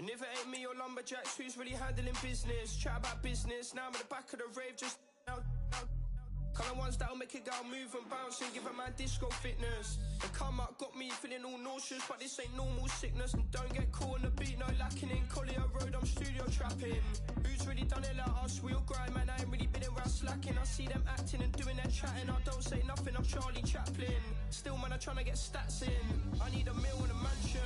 And if it ain't me or lumberjacks, who's really handling business? Chat about business, now I'm at the back of the rave, just out. Kind of ones that'll make a girl move and bounce and give a man disco fitness. The come up got me feeling all nauseous, but this ain't normal sickness. And don't get caught on the beat, no lacking in Collier Road, I'm studio trapping. Who's really done it like us? We all grind, man, I ain't really been around slacking. I see them acting and doing their chatting, I don't say nothing, I'm Charlie Chaplin. Still, man, I'm trying to get stats in. I need a meal and a mansion.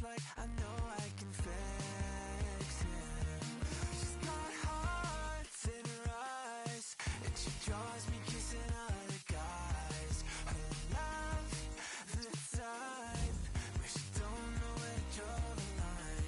Like I know I can fix it. She's got hearts in her eyes, and she draws me kissing other guys. Her love, the time, but she don't know where to draw the line.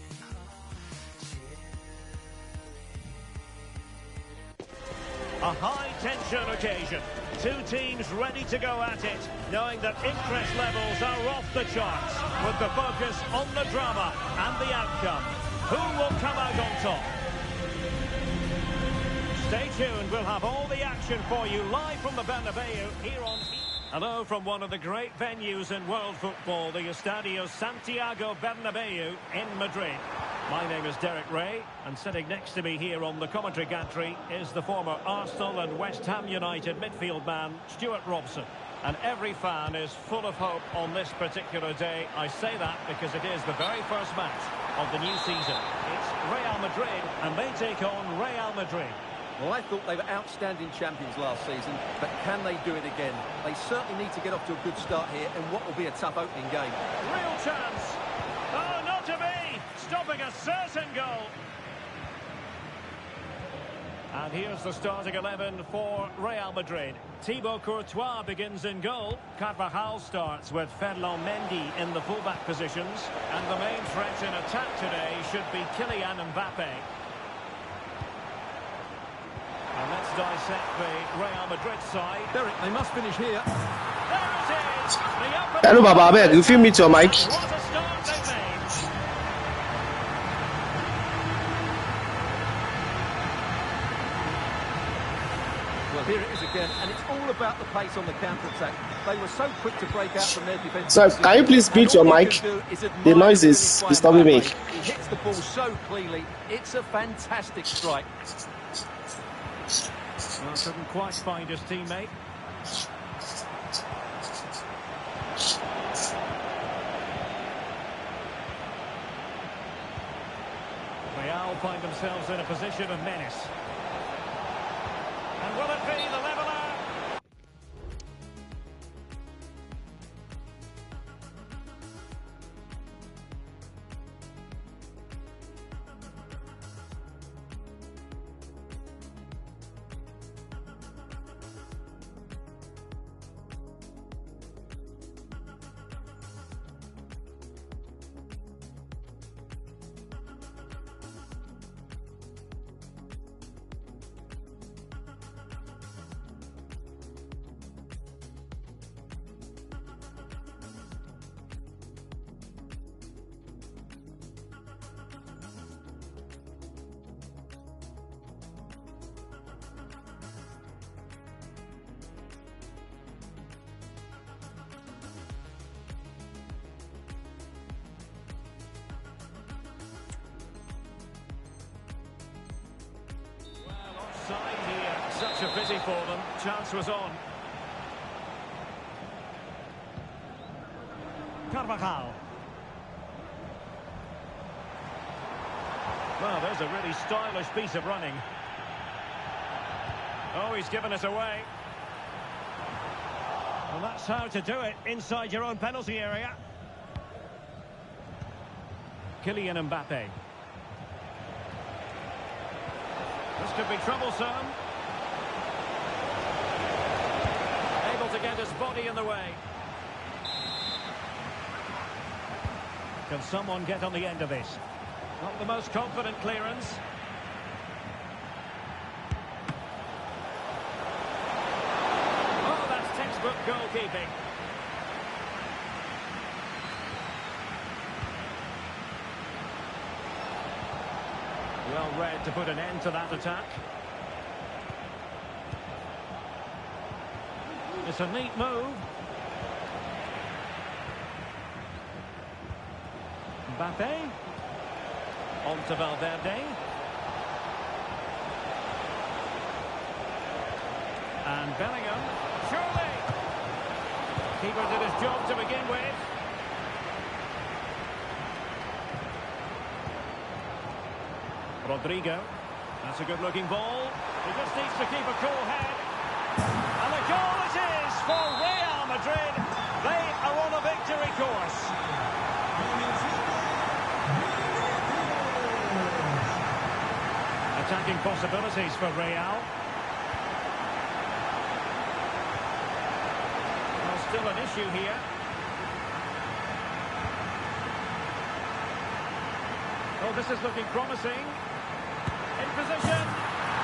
A high-tension occasion. Two teams ready to go at it, knowing that interest levels are off the charts, with the focus on the drama and the outcome. Who will come out on top? Stay tuned, we'll have all the action for you live from the Bernabeu here on... Hello from one of the great venues in world football, the Estadio Santiago Bernabeu in Madrid. My name is Derek Ray, and sitting next to me here on the commentary gantry is the former Arsenal and West Ham United midfield man, Stuart Robson. And every fan is full of hope on this particular day. I say that because it is the very first match of the new season. It's Real Madrid, and they take on Real Madrid. Well, I thought they were outstanding champions last season, but can they do it again? They certainly need to get off to a good start here in what will be a tough opening game. Real chance. Oh, not to be. Stopping a certain goal. And here's the starting 11 for Real Madrid. Thibaut Courtois begins in goal. Carvajal starts with Ferland Mendy in the fullback positions. And the main threat in attack today should be Kylian Mbappe. And let's dissect the Real Madrid side. Derek, they must finish here. There it is. Hello, Baba. You feel me to your mic? What a start they made. Well, here it is again, and it's all about the pace on the counter-attack. They were so quick to break out from their defence. So, can you please mute your mic? The noise is disturbing me. He hits the ball so cleanly. It's a fantastic strike. Well, couldn't quite find his teammate. Real find themselves in a position of menace. And will it be the leveller? Match of busy for them. Chance was on. Carvajal. Well, there's a really stylish piece of running. Oh, he's given us away. Well, that's how to do it inside your own penalty area. Kylian Mbappe. This could be troublesome. Able to get his body in the way. Can someone get on the end of this? Not the most confident clearance. Oh, that's textbook goalkeeping. Well read to put an end to that attack. It's a neat move. Mbappe. On to Valverde. And Bellingham. Surely! Keeper did his job to begin with. Rodrigo. That's a good-looking ball. He just needs to keep a cool head. And the goal it is for Real Madrid. They are on a victory course. Attacking possibilities for Real. Well, still an issue here. Oh, this is looking promising. In position.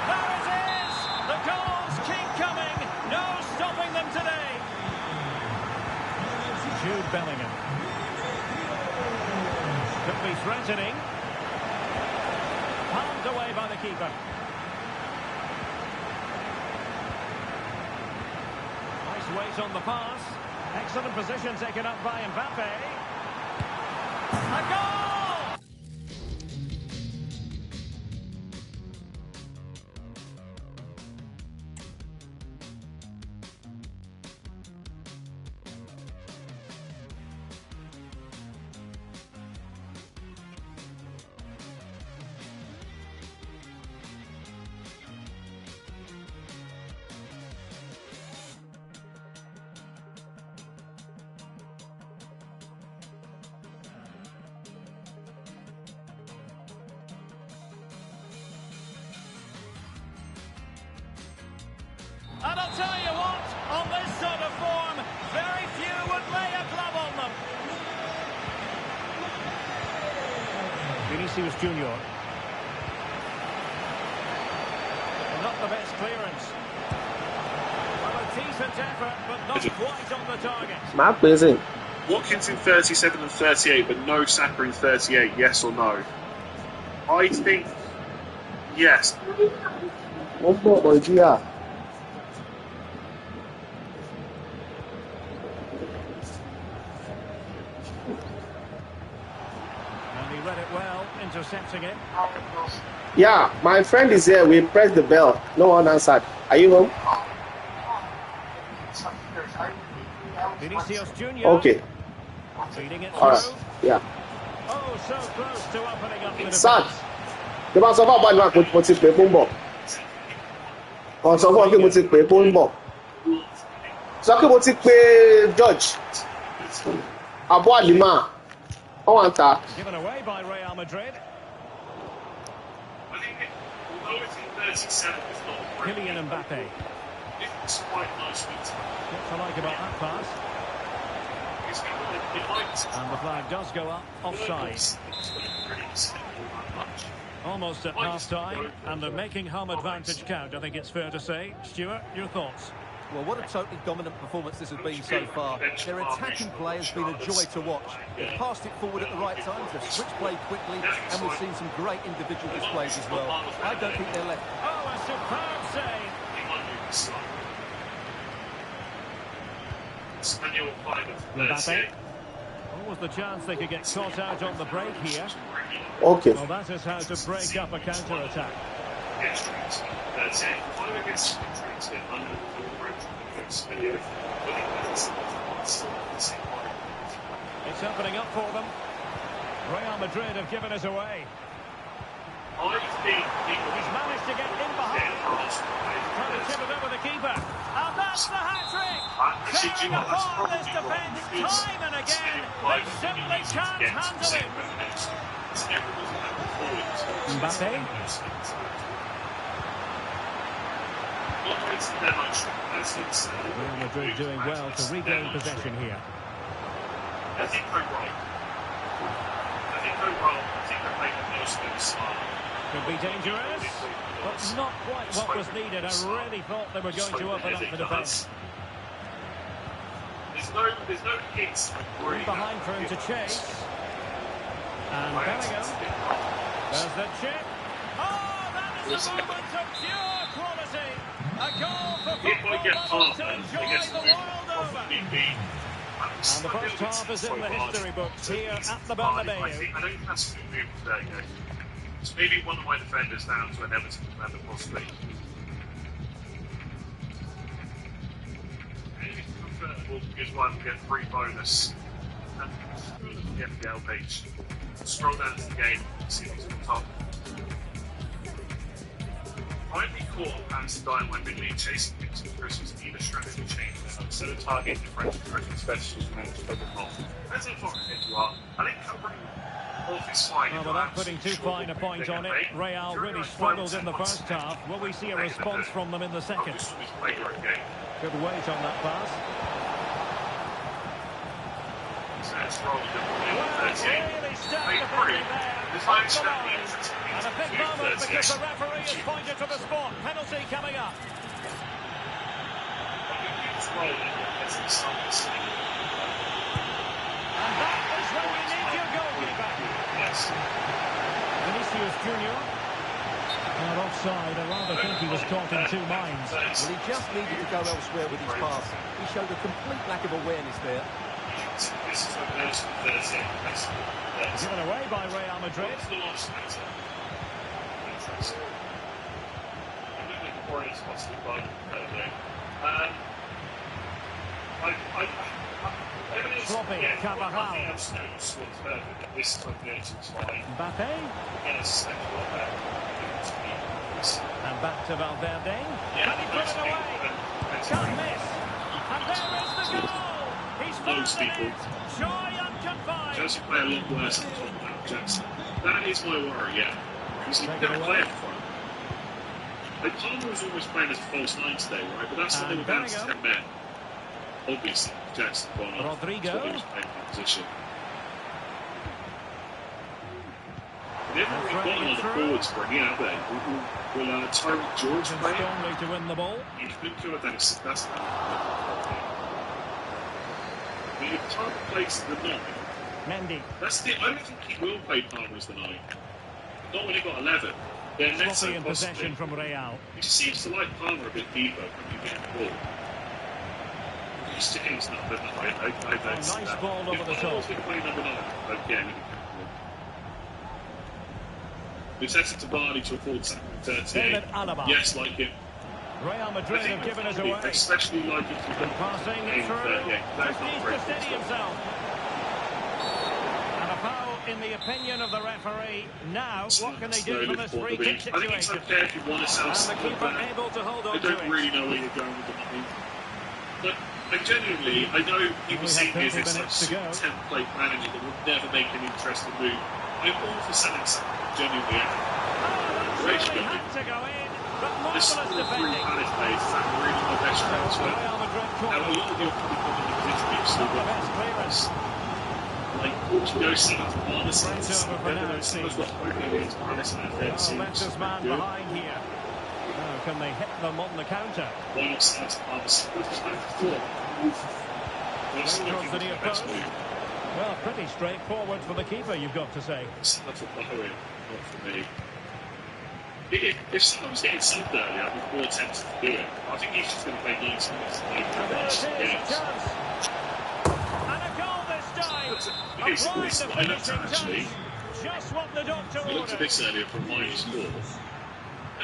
There it is! The goals keep coming. No stopping them today. Jude Bellingham. Could be threatening. Palmed away by the keeper. Nice weight on the pass. Excellent position taken up by Mbappe. A goal! And I'll tell you what, on this sort of form, very few would lay a glove on them. Vinicius Junior. Not the best clearance. Well, a decent effort, but not quite on the target. Mad busy. Watkins in 37 and 38, but no Saka in 38, yes or no? I think yes. One more, boy, GR. Read it well, intercepting it. Yeah, my friend is here. We pressed the bell. No one answered. Are you home? Vinicius Junior. Okay. Feeding it All right. through. Yeah. Oh, so close to opening up the Sad. defense. The man sọ fún ọgbà ìlú mo ti pè é fún bọ̀. Kàn sọ fún ọ pé mo ti pè é fún bọ̀. Sọ pé mo ti pè George. Abu Alima. Oh, Anta. Given away by Real Madrid. I think although it's in 37, it's not Kylian Mbappe. It's quite nice. What's I like about that pass? And the flag does go up, offside. Almost at half-time, and they're making home advantage count, I think it's fair to say. Stuart, your thoughts? Well, what a totally dominant performance this has been so far. Their attacking play has been a joy to watch. They've passed it forward at the right times, they've switched play quickly, and we've seen some great individual displays as well. I don't think they're left. Oh, a superb save. Mbappe. What was the chance they could get caught out on the break here? Okay. Well, that is how to break up a counter-attack. against Trent. That's it. Five against Trent under the French video. It's opening up for them. Real Madrid have given us away. I think He's managed to get in behind. Trying to chip it over the keeper. And that's the hat-trick. Tearing apart this defence time and again. They simply can't handle it. Mbappe. Real Madrid doing well to regain possession here. I think they're right. I think they're making the most of this. Could be dangerous, but not quite what was needed. I really thought they were going to open up the defence. There's no hits. Behind for him to chase. And Bellingham. There's the chip. Oh, that is a moment of pure quality. A goal for football to enjoy the world over. And the first half is in the history books here at the Bernabeu. I don't think that's too moved today, guys. It's maybe one of my defenders down to an Everton defender, possibly. Maybe preferable because one get free bonus. And the FPL page. Scroll down to the game, see what's on top. I'd be caught on pants to die in my midweek chasing things for Christmas, either strategy change them. Instead of targeting different Christmas specials and manage to cover them off. Depends how far ahead you are. I think covering off is fine. Well, without putting too fine a point on it, Real really struggled in the first half. Will we see a response from them in the second? Good weight on that pass. Really stuck defending there. And a big moment because the referee has pointed to the spot. Penalty coming up. And that is when you need your goalkeeper. Vinicius Junior. Not offside. I rather think he was caught in two minds. Well, he just needed to go elsewhere with his pass. He showed a complete lack of awareness there. Given away by Real Madrid. Sloppy, Carvajal. Mbappe. And back to Valverde. Can he put it away? Can't miss. And there is the goal. He's Those people. Joy unconfined. Chelsea play a lot worse than Tottenham, Jackson. That is my worry, yeah. Because he never play up front. Like, Palmer was almost playing as a false nine today, right? But that's when they were down to 10 men. Obviously, Jackson gone up. Rodrigo. That's what he was playing in that position. They haven't really got another forward spring, yeah, have they? Will Tyreek George play? Strongly to win the ball. You couldn't do it, that's if Tyreek plays the 9, Mendy. I don't think he will play Palmer as the 9. Not when he got 11. Then next Sloppy time in possession from Real. He seems to like Palmer a bit deeper when you get the ball. He's James number 9. I nice ball over the top. If Palmer's play number 9, again. We've set it to Vardy to afford second and 38. David Alaba. Yes, like him. Real Madrid have given us away. Especially like it to passing through. Just needs to steady himself. And a foul in the opinion of the referee. Now, what can they do from this free kick situation? I think it's okay if you want to sell and the something keeper like able to hold on I to don't it. really know where you're going with the money. But genuinely, I know people see me as this like super template manager that would never make an interesting move. I'm all for selling something. Genuinely, Really had to go in, but this marvellous defending. Palace plays is that really the best transfer. Real Madrid Now, a lot of you are probably coming in the still the best clearance. like Portugal sitting to Palace. Right over for now, Someone's got Portugal against Palace and their Juventus man behind here. Now, can they hit them on the counter? Why not start to Palace? Towards the near post. Well, pretty straightforward for the keeper, you've got to say. That's not for me. If someone was getting subbed earlier, I'd be more tempted to do it. I think he's just going to play 90 minutes. And there it is, a chance. And a goal this time. Applying the finishing touch. Just what the doctor I looked at ordered. this earlier from -4.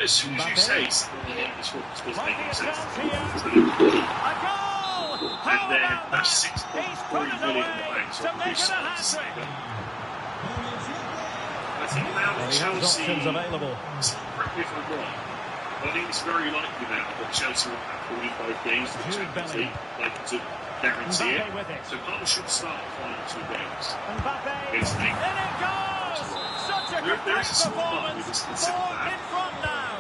As soon as you say something in this one, it's Might be a making chance sense. here. A goal! How And then about that's that? 6.3 He's put it million in the away bank, so to I'm make pretty it a certain to see hat-trick. that. I think now that He has Chelsea, options available. correct me if I'm wrong, but I think it's very likely now that Chelsea will have to win both games for the Jude Champions Bellingham. League, like to guarantee Mbappe it. with it. So Palmer should start the final 2 games. Mbappe, It's in it goes! Such a There complete is a small part of me performance. that's considered 4 that. in front now.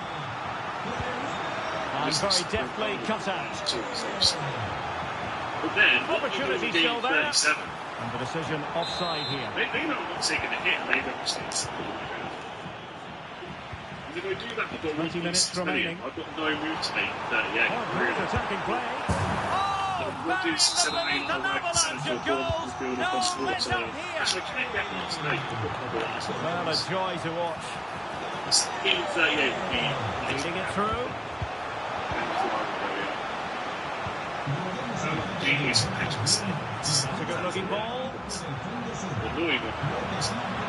And very deftly cut out. But then, Opportunity game still there. 37. And the decision offside here. Maybe I'm not taking a hit, maybe I'm just taking something like that. If I do that, I've got 20 minutes remaining. I've got no move to make 38. Oh, great attacking play. Oh, What do bang you underneath an avalanche of goals. No let up here. Actually, I can't get one today. Well, a joy to watch. Game 38 would be Feeding it through. genius matches. It's a good-looking ball. Annoying one.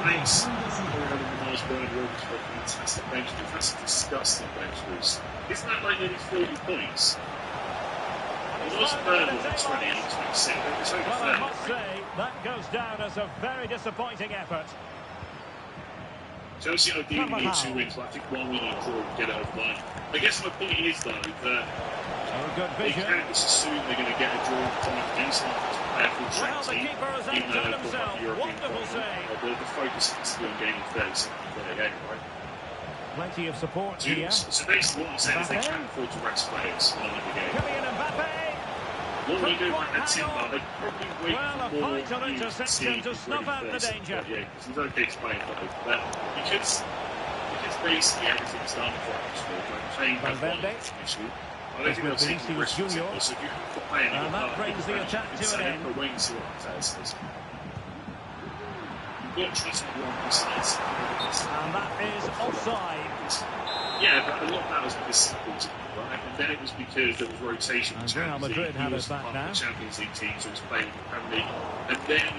Thanks. Miles Byrne Wilkes for a fantastic bench. That's a disgusting bench boost. Isn't that like nearly 40 points? Miles Byrne was at 28, 26. It's over Well, I 30. must say, that goes down as a very disappointing effort. Chelsea ideally need 2 wins, but I think 1 win and a draw would get it over the line. I guess my point is, though, that Oh, good they vision. can't just assume they're going to get a draw time against them. Well, the keeper has outdone himself. Wonderful save. The focus has to be on gaining 37 again, right? Plenty of support here. So basically what I'm saying is they can't afford to rest players on the game. Kylian Mbappe. What they do with that team, they'd probably wait Well, a for more vital youth interception to before snuff he out the plays. danger. Yeah, because he's okay to play, but because basically everything's done for Abdul, like playing has one Valverde. issue. I don't think they'll take the risk. So if you have to play And that brings the attack to an end. But wait and see what it says. You've got to trust in one besides. And that is offside. Yeah, but a lot of that was because Sports, right? And then it was because there was rotation in And the Real Champions Madrid League. have He it was back part now. of the Champions League team, so he was playing in the Premier League. And then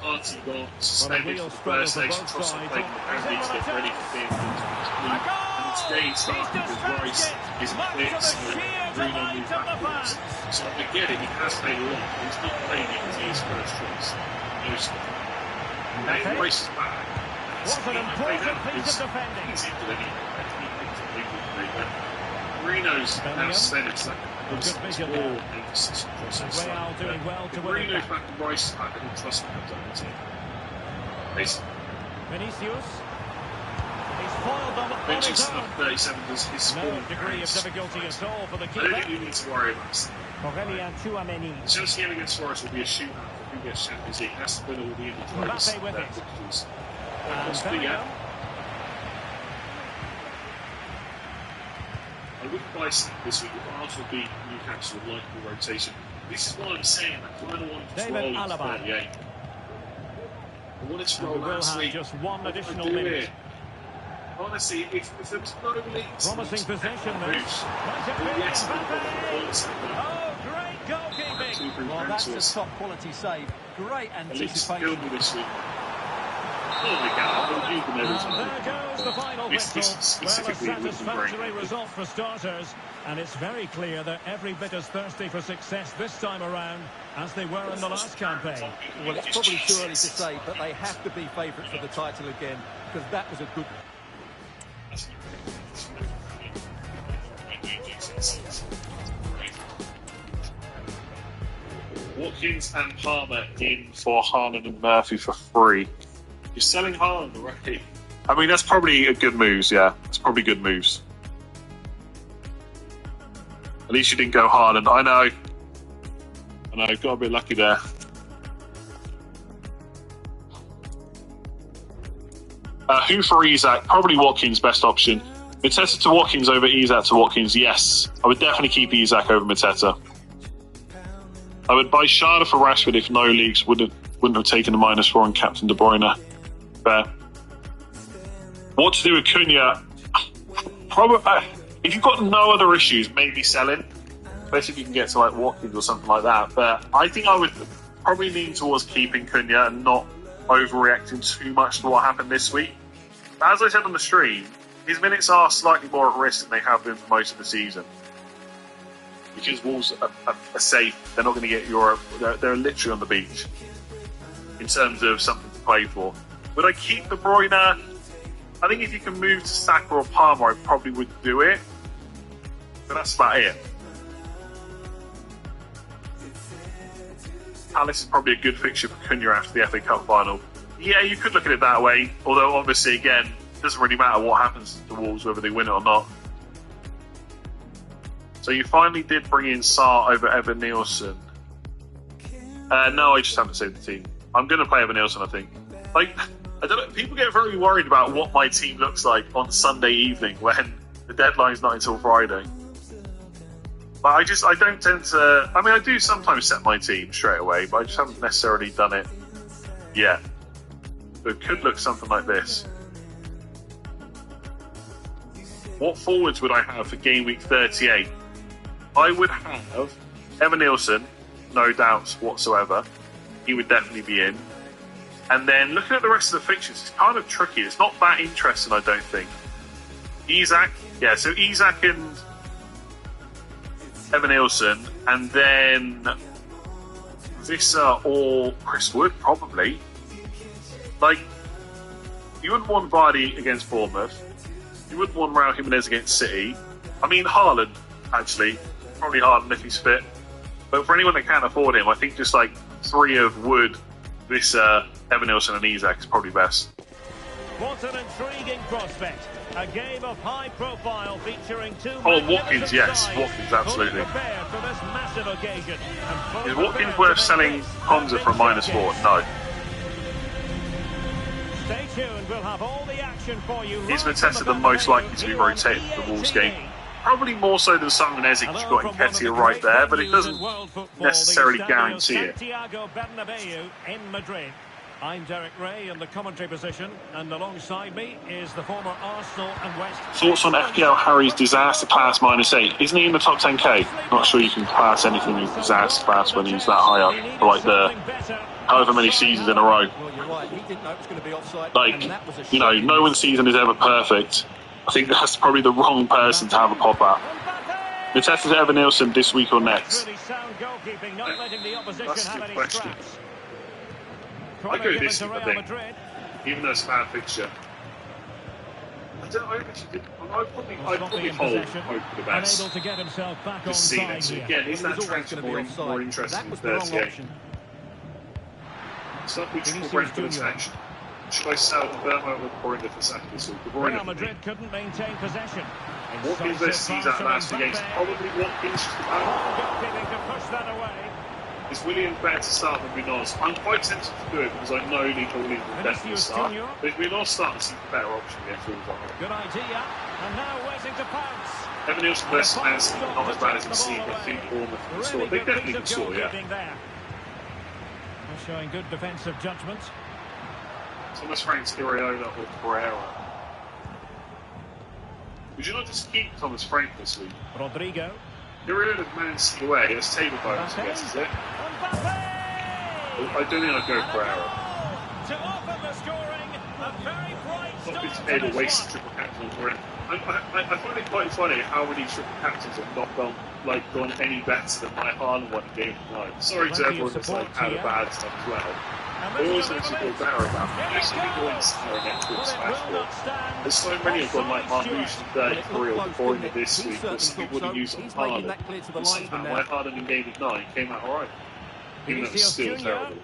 Party got suspended real for the first struggle leg, for so both Trossard sides. played in the Premier League to get ready for being A goal! and today he started because Rice is Much to clear, the so sheer Bruno delight moved of the backwards. fans. So I get it, he has played a lot, but he's not playing it as his first choice. And if Rice is back, What an important piece of defending. he's into the league. Marino's now suspended, so Good vision more there. emphasis on process. Real doing well to If win it Marino's back. back and Rice is back, I don't trust him on the team. Basically, Vinicius. He's foiled them on benching his stuff own. 37 does his No form degree of carries. difficulty at all for the I don't keeper. think you need to worry about this. Aurelian Tchouameni. Chelsea game against Forest will be a shootout for who gets Champions League. Has to win all the individuals. Mbappe with it. And Possibly, yeah. Bellingham. I wouldn't buy City this week. If Arsenal beat Newcastle with likely rotation. This is what I'm saying. That final one to David roll Alaba. 38. I wanted to And roll we will last have week. just one additional I'd do minute. it. Honestly, if there was no leads, Promising possession this. Might it be yes, Mbappe? Oh, great goalkeeping. Well, that's a top quality save. Great At least anticipation. killed me this week. Oh my God! I would them every And time. there goes the final This whistle. Well, a specifically wouldn't be satisfactory great. result for starters. And it's very clear they're every bit as thirsty for success this time around as they were in the last campaign. Well, it's probably too early to say, but they have to be favourites for the title again, because that was a good... Watkins and Palmer in for Haaland and Murphy for free. You're selling Haaland already. I mean, that's probably a good moves, yeah. It's probably good moves. At least you didn't go Haaland. I know, got a bit lucky there. Who for Isak? Probably Watkins, best option. Mateta to Watkins over Isak to Watkins, yes. I would definitely keep Isak over Mateta. I would buy Schade for Rashford if no leagues wouldn't have taken the -4 and captain De Bruyne. Fair. What to do with Cunha? Probably, if you've got no other issues, maybe selling. Especially if you can get to like Watkins or something like that. But I think I would probably lean towards keeping Cunha and not overreacting too much to what happened this week. But as I said on the stream, his minutes are slightly more at risk than they have been for most of the season. Because Wolves are safe. They're not going to get Europe. They're literally on the beach in terms of something to play for. Would I keep De Bruyne? I think if you can move to Saka or Palmer, I probably would do it. But that's about it. Palace is probably a good fixture for Cunha after the FA Cup final. Yeah, you could look at it that way. Although, obviously, again, it doesn't really matter what happens to the Wolves, whether they win it or not. So you finally did bring in Sarr over Evan Nielsen. No, I just haven't saved the team. I'm going to play Evan Nielsen, I think. Like, I don't know. People get very worried about what my team looks like on Sunday evening when the deadline's not until Friday. But I don't tend to. I mean, I do sometimes set my team straight away, but I just haven't necessarily done it yet. So it could look something like this. What forwards would I have for game week 38? I would have Evan Nielsen, no doubts whatsoever. He would definitely be in. And then looking at the rest of the fixtures, it's kind of tricky. It's not that interesting, I don't think. Isak, yeah, so Isak and Evan Nielsen, and then Vissa or Chris Wood, probably. Like, you wouldn't want Vardy against Bournemouth. You wouldn't want Raul Jimenez against City. I mean, Haaland, actually. Probably Haaland if he's fit. But for anyone that can't afford him, I think just like 3 of Wood, Vissa, Evan Nielsen and Isak is probably best. What an intriguing prospect. A game of high profile featuring 2 Watkins, yes. Watkins, absolutely. For this massive occasion. Is Watkins worth selling Konza for a -4? No. Stay tuned, we'll have all the action for you. Is Mateta the most likely to be rotated for the Wolves game? Probably more so than Simon Ezek, you've got Nketiah right there, but it doesn't necessarily guarantee it. Santiago Bernabeu in Madrid. I'm Derek Ray in the commentary position, and alongside me is the former Arsenal and West. Thoughts on FPL Harry's disaster class -8? Isn't he in the top 10k? Not sure you can class anything as disaster class when he's that high up for like the however many seasons in a row. Like, you know, no one's season is ever perfect. I think that's probably the wrong person to have a pop at. Mateta's Evan Nielsen this week or next? That's a good question. I go this week, I think. Even though it's a bad fixture. I don't know, I'd probably hope for the best. Just see next week. Again, is that transfer more interesting than 38? It's not which will Brentford attack. Should I sell Burma with Borenda for Saka this week? Real Madrid couldn't maintain possession. Watkins versus Caesar last few games. Probably Watkins just to push that away. Is Williams better to start than Munoz? I'm quite tempted to do it because I know Nico Williams will definitely start. But if Munoz starts, he's a better option against Wolves. Good idea. And now waiting to pounce. Evan Nielsen versus Man City, not as bad as it seemed. I think Bournemouth can score. They definitely can score, yeah. Showing good defensive judgment. Thomas Frank's Iriola or Pereira. Would you not just keep Thomas Frank this week? Rodrigo. Iriola Man City away. It's table bonus, I guess, is it? I don't think I'd go Pereira. To open the scoring, a very bright not been paid a wasted triple captain for it. I find it quite funny how many triple captains have not gone any better than my Haaland one game tonight. Sorry to everyone that's had a bad stuff as well. I always think to feel better about it. Most people in Sarah next week smash. There's so many have gone like Marmouche and 33 or Borina this week that some people would have used on Haaland. And somehow my Haaland in game of 9 came out alright. Even though it's still terrible.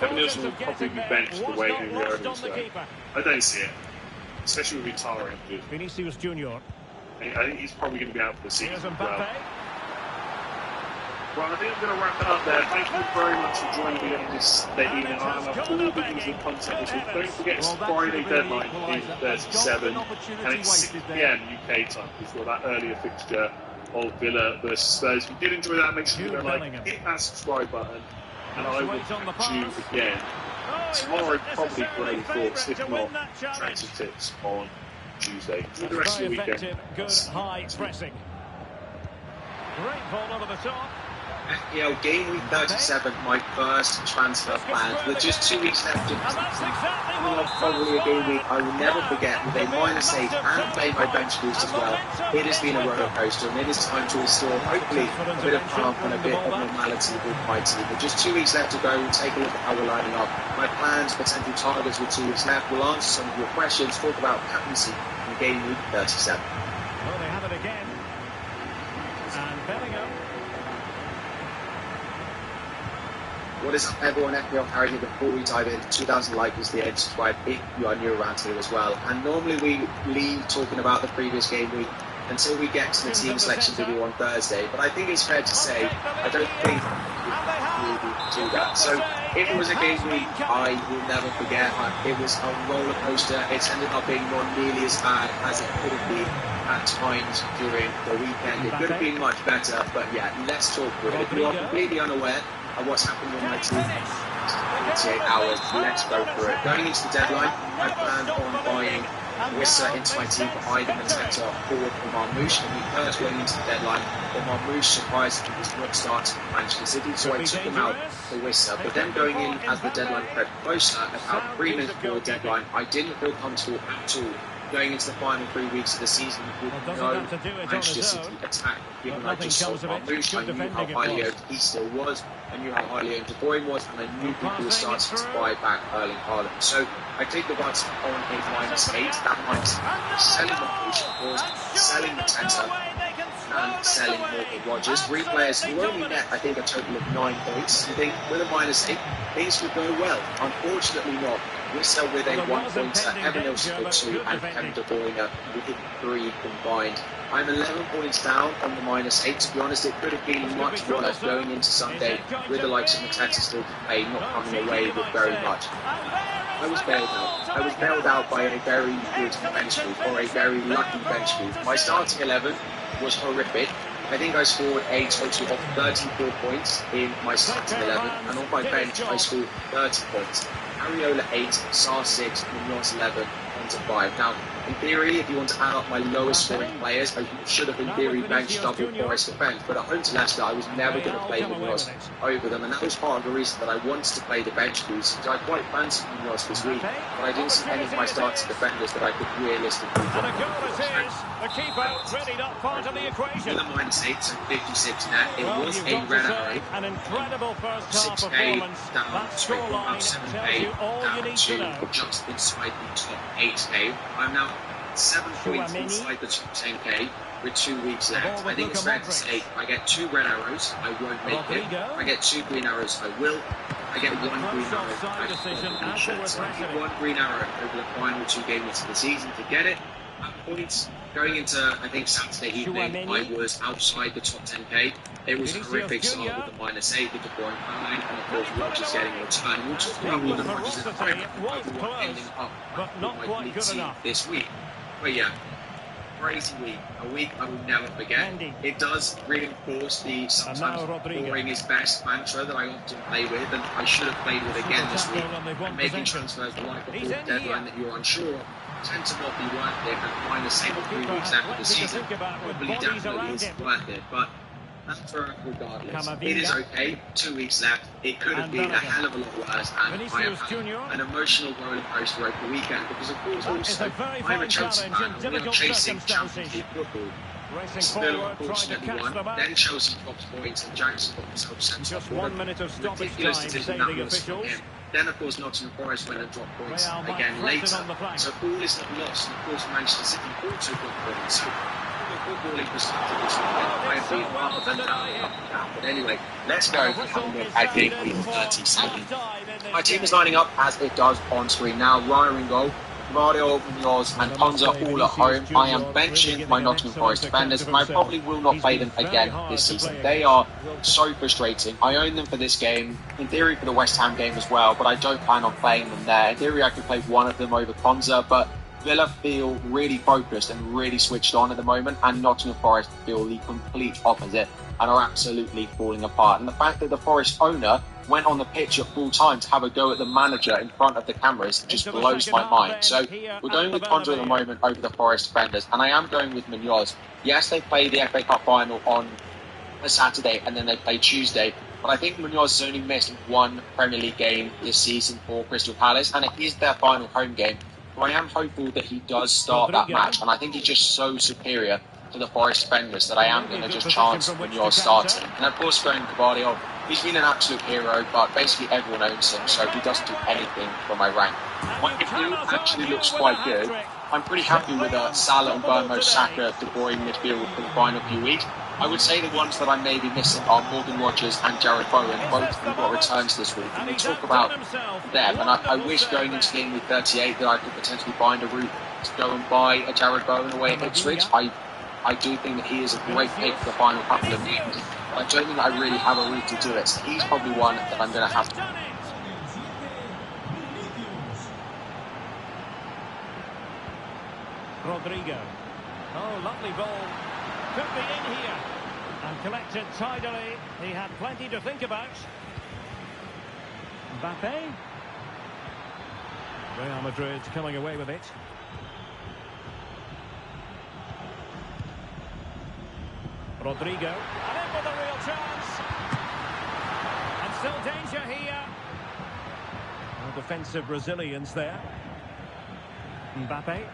Evan Nielsen will probably be benched the way he earlier today. I don't see it. Especially with Vitara injured. Vinicius Junior. I think he's probably going to be out for the season as well. Well, I think I'm going to wrap it up there. Thank you very much for joining me on this late evening. I'll have all the usual content this week. Don't forget it's Friday deadline for Game 37, and it's 6 PM UK time. We've got that earlier fixture of Villa versus Spurs. If you did enjoy that, make sure you hit that subscribe button, and I will catch you again tomorrow, probably for any thoughts, if not transfer tips on Tuesday. For the rest of the weekend. Good high pressing. Great ball over the top. FPL game week 37, my first transfer plan. With just 2 weeks left of the season, coming off probably a game week I will never forget with a -8 and playing my bench boost as well. It has been a roller coaster, and it is time to restore hopefully a bit of calm and a bit of normality with my team. With just 2 weeks left to go, we'll take a look at how we're lining up. My plans, potential targets with 2 weeks left. We'll answer some of your questions, talk about captaincy in game week 37. Well, they have it again. And Bellingham. What is up, everyone? FPL Harry. Before we dive in, 2,000 likes is the end. Subscribe if you are new around here as well. And normally we leave talking about the previous game week until we get to the team selection video on Thursday. But I think it's fair to say I don't think we do that. So if it was a game week, I will never forget. It was a roller coaster. It's ended up being not nearly as bad as it could have been at times during the weekend. It could have been much better. But yeah, let's talk through it. If you are completely unaware of what's happened with my team, 48 hours, let's go through it. Going into the deadline, I planned on buying Wissa into my team for either Mateta or for Marmoush. And we first went into the deadline, but Marmoush surprisingly was not starting for Manchester City, so I took him out for Wissa. But then going in as the deadline crept closer, about 3 minutes before the deadline, I didn't feel comfortable at all going into the final 3 weeks of the season with no Manchester City attack. Given I just sold Marmoush, I knew how highly owned he still was, I knew how highly owned De Bruyne was, and I knew people were starting to buy back Erling Haaland. So I take the bets on a -8. That might selling Marmoush, of course, selling Mateta, and selling Morgan Rogers. 3 players who only net, I think, a total of 9 points. You think with a -8, things would go well. Unfortunately not. We're still with a 1-pointer, Evan Nilsson with 2, and Kevin De Bruyne with 3 combined. I'm 11 points down on the -8. To be honest, it could have been much worse going into Sunday with the likes of Mateta still to play, not coming away with very much. I was bailed out. I was bailed out by a very good bench move, or a very lucky bench move. My starting 11 was horrific. I think I scored a total of 34 points in my starting 11, and on my bench I scored 30 points. Ariola 8, Sar 6, Munoz 11, Hunter 5. Now, in theory, if you want to add up my lowest scoring players, I should have in theory benched double Forest defence. But at home to Leicester, I was never going to play Munoz over them, and that was part of the reason that I wanted to play the bench boost. I quite fancied Munoz this week, but I didn't see any of my starting defenders that I could realistically And a goal as is. The keeper really not part of the equation. With a -8, so 56 net, it was a red arrow. An incredible first half 6K performance. down That straight scoreline up tells 7K you all you down need to to know. just inside the top 8K. I'm now 7 points inside the top 10K with 2 weeks left. I think it's fair to say I get 2 red arrows, I won't make it. I get 2 green arrows, I will. I get 1 green arrow, I probably should. So I get 1 green arrow over the final 2 games of the season to get it. At points going into, I think, Saturday evening, I was outside the top 10K. It was a horrific start with the -8 with De Bruyne and of course Rogers getting a return. We'll talk about Morgan Rogers in a moment, everyone ending up with my league team this week. But yeah, crazy week. A week I will never forget. It does reinforce the sometimes boring is best mantra that I often play with, and I should have played with again this week. And making transfers right before the deadline that you're unsure of tend to not be worth it, and -8 or 3 weeks after the season probably definitely isn't worth it. But that's regardless. It is okay. 2 weeks left. It could have been a hell of a lot worse, and I have had an emotional roller coaster over the weekend because, of course, also I'm a Chelsea fan. We are chasing Champions League football. Still, unfortunately, won. Then Chelsea drops points, and Jackson got himself sent off. Ridiculous decision that was from him. Then, of course, Nottingham Forest went and dropped points again later. So all is not lost. And, of course, Manchester City also got points. So from a footballing perspective this weekend, I have been up and down. But anyway, let's go and have a look at game week 37. My team is lining up as it does on screen now. Ryan in goal. Mario, Munoz and Ponza all at home. I am benching my Nottingham Forest defenders, and I probably will not play them again this season. They are so frustrating. I own them for this game, in theory for the West Ham game as well, but I don't plan on playing them there. In theory I could play one of them over Ponza, but Villa feel really focused and really switched on at the moment, and Nottingham Forest feel the complete opposite and are absolutely falling apart. And the fact that the Forest owner went on the pitch at full time to have a go at the manager in front of the cameras just blows my mind. So we're going with Ponza at the moment over the Forest defenders, and I am going with Munoz. Yes, they played the FA Cup final on a Saturday and then they play Tuesday. But I think Munoz has only missed one Premier League game this season for Crystal Palace, and it is their final home game. So I am hopeful that he does start that match, and I think he's just so superior to the Forest defenders that I am going to just chance Munoz starting. And of course, going Gavardiol, he's been an absolute hero, but basically everyone owns him, so he doesn't do anything for my rank. My midfield actually looks quite good. I'm pretty happy with Salah and Burmo Saka, De Bruyne midfield for the final few weeks. I would say the ones that I may be missing are Morgan Rogers and Jared Bowen. Both of them got returns this week. And we talk about them, and I wish going into game week 38 that I could potentially find a route to go and buy a Jared Bowen away at Ipswich. I do think that he is a great pick for the final couple of games. But I don't think I really have a route to do it. So he's probably one that I'm going to have to. Rodrigo. Oh, lovely ball. Could be in here. And collected tidily. He had plenty to think about. Mbappe. Real Madrid coming away with it. Rodrigo. And in with a real chance. And still danger here. No defensive resilience there. Mbappe.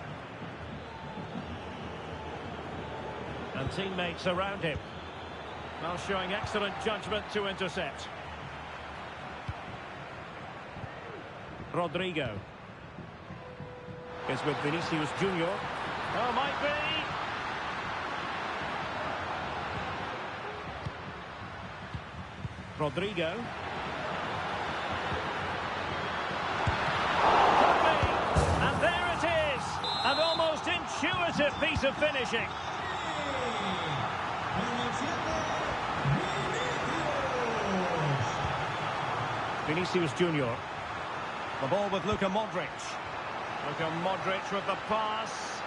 And teammates around him. Now showing excellent judgment to intercept. Rodrigo is with Vinicius Junior. Oh, might be. Rodrigo. Could be. And there it is. An almost intuitive piece of finishing. Vinicius Junior. The ball with Luka Modric. Luka Modric with the pass.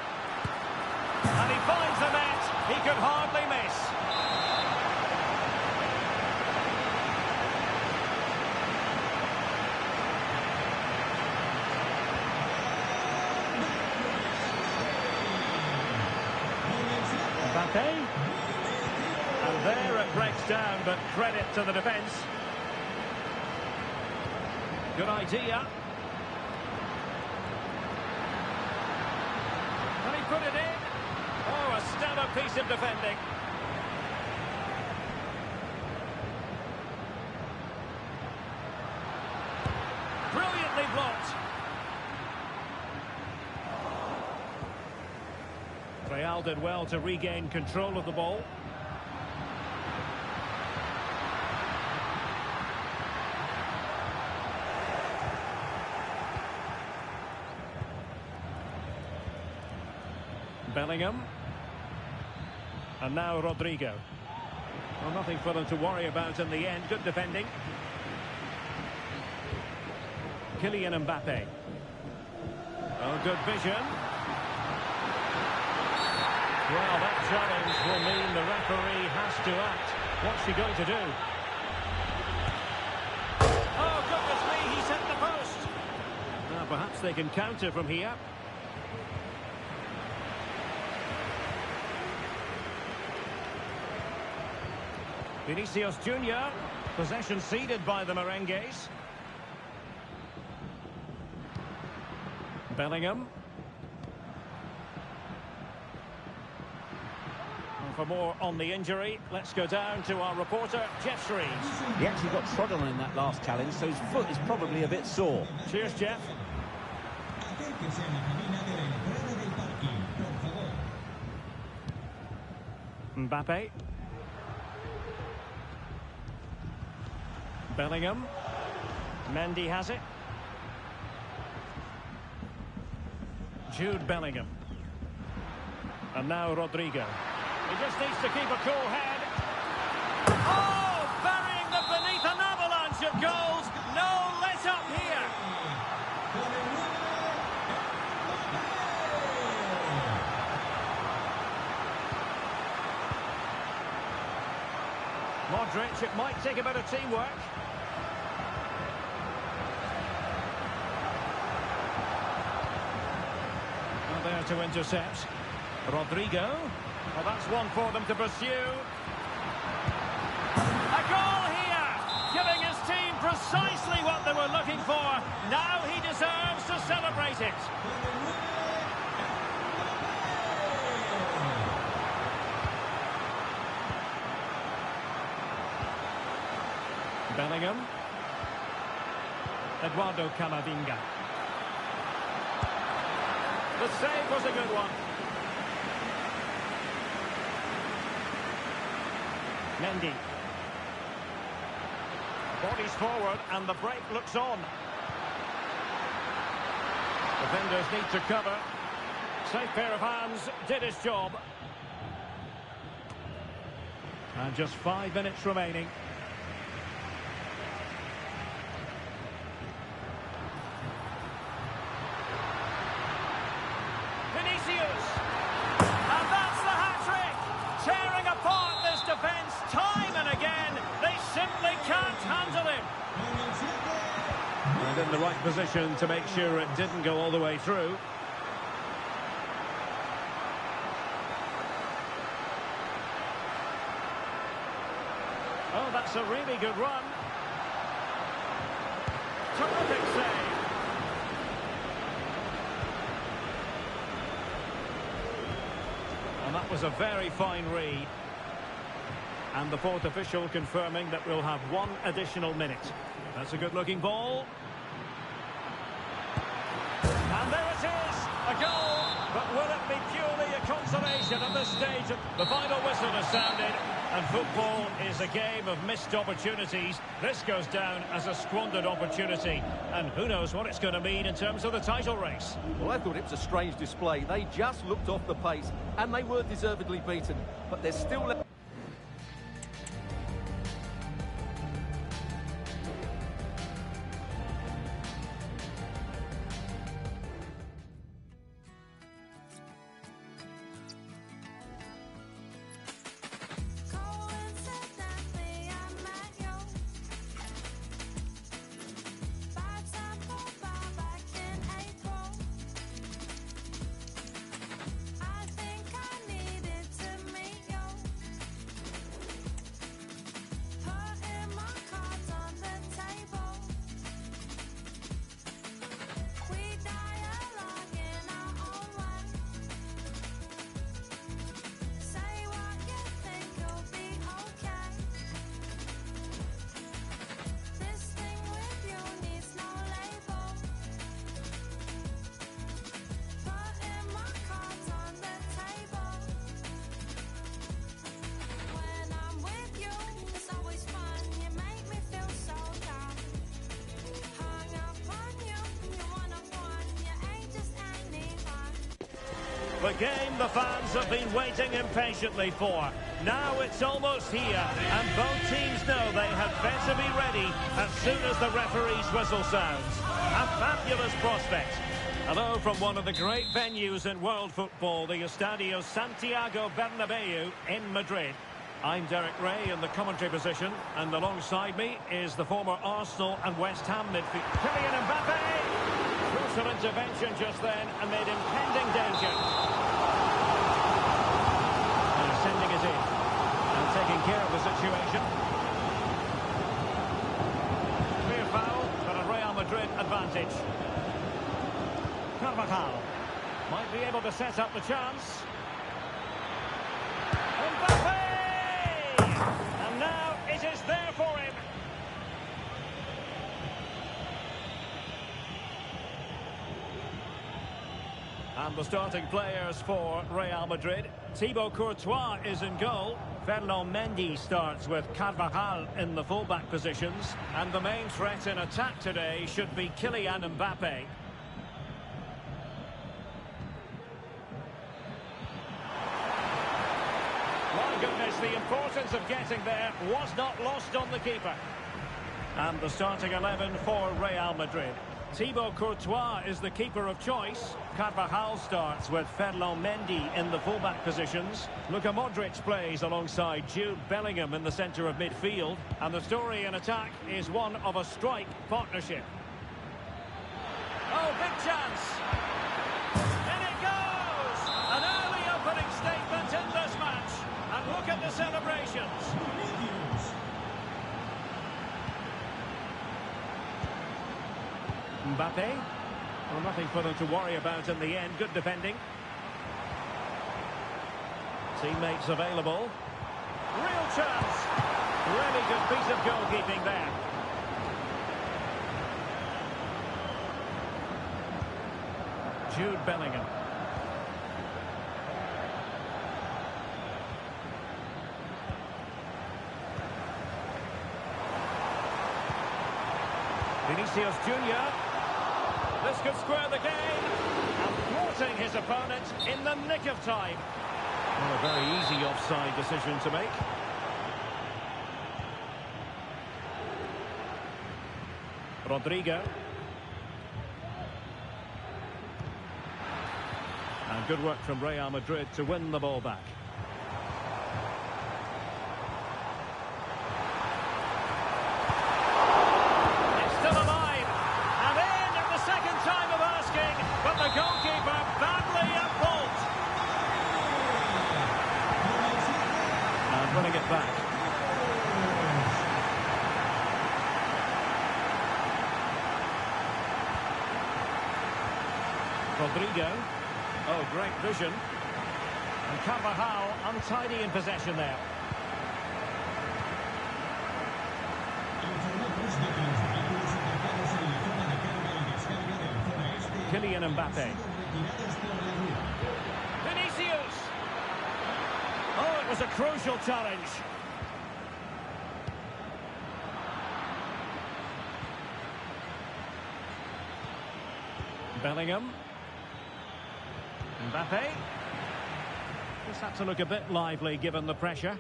And he finds the net. He could hardly miss. Mbappe. And there it breaks down, but credit to the defence. Good idea. Can he put it in? Oh, a stellar piece of defending. Brilliantly blocked. Real did well to regain control of the ball. Bellingham. And now Rodrigo. Well, nothing for them to worry about in the end. Good defending. Kylian Mbappe. Oh, good vision. Well, that challenge will mean the referee has to act. What's he going to do? Oh, goodness me, he's hit the post. Now, perhaps they can counter from here. Vinicius Junior, possession ceded by the Merengues. Bellingham. And for more on the injury, let's go down to our reporter, Jeff Shreves. He actually got trod on in that last challenge, so his foot is probably a bit sore. Cheers, Jeff. Mbappe. Bellingham. Mendy has it. Jude Bellingham. And now Rodrigo. He just needs to keep a cool head. Oh, burying them beneath an avalanche of goals. No let up here. Modric, it might take a bit of teamwork. There to intercept. Rodrigo. Well, that's one for them to pursue. Precisely what they were looking for. Now he deserves to celebrate it. Bellingham. Eduardo Camavinga. The save was a good one. Mendy. Bodies forward and the break looks on. Defenders need to cover. Safe pair of hands, did his job. And just 5 minutes remaining. Vinicius. And that's the hat-trick. Tearing apart this defence time and again. They simply can't handle him. And in the right position to make sure it didn't go all the way through. Oh, that's a really good run. Terrific save. And that was a very fine read. And the fourth official confirming that we'll have 1 additional minute. That's a good-looking ball. And there it is, a goal. But will it be purely a consolation at this stage? The final whistle has sounded, and football is a game of missed opportunities. This goes down as a squandered opportunity, and who knows what it's going to mean in terms of the title race. Well, I thought it was a strange display. They just looked off the pace, and they were deservedly beaten. But there's still... The game the fans have been waiting impatiently for. Now it's almost here, and both teams know they had better be ready as soon as the referee's whistle sounds. A fabulous prospect. Hello from one of the great venues in world football, the Estadio Santiago Bernabeu in Madrid. I'm Derek Ray in the commentary position, and alongside me is the former Arsenal and West Ham midfielder, Kylian Mbappe. Crucial intervention just then amid impending danger. And sending it in and taking care of the situation. Clear foul, but a Real Madrid advantage. Carvajal might be able to set up the chance. Mbappe! And now it is there for him. And the starting players for Real Madrid. Thibaut Courtois is in goal. Ferland Mendy starts with Carvajal in the fullback positions. And the main threat in attack today should be Kylian Mbappe. My goodness, the importance of getting there was not lost on the keeper. And the starting 11 for Real Madrid. Thibaut Courtois is the keeper of choice. Carvajal starts with Ferland Mendy in the fullback positions. Luka Modric plays alongside Jude Bellingham in the centre of midfield. And the story in attack is one of a strike partnership. Oh, big chance! In it goes! An early opening statement in this match. And look at the celebrations. Mbappe. Well, nothing for them to worry about in the end. Good defending. Teammates available. Real chance. Really good piece of goalkeeping there. Jude Bellingham. Vinicius Junior. This could square the game. And thwarting his opponent in the nick of time. Well, a very easy offside decision to make. Rodrigo. And good work from Real Madrid to win the ball back. It's still alive. And in at the second time of asking, but the goalkeeper badly at fault. And winning it back. Rodrigo. Oh, great vision. And Carvajal untidy in possession there. Kylian Mbappe. Vinicius. Oh, it was a crucial challenge. Bellingham. Mbappe. Just had to look a bit lively given the pressure.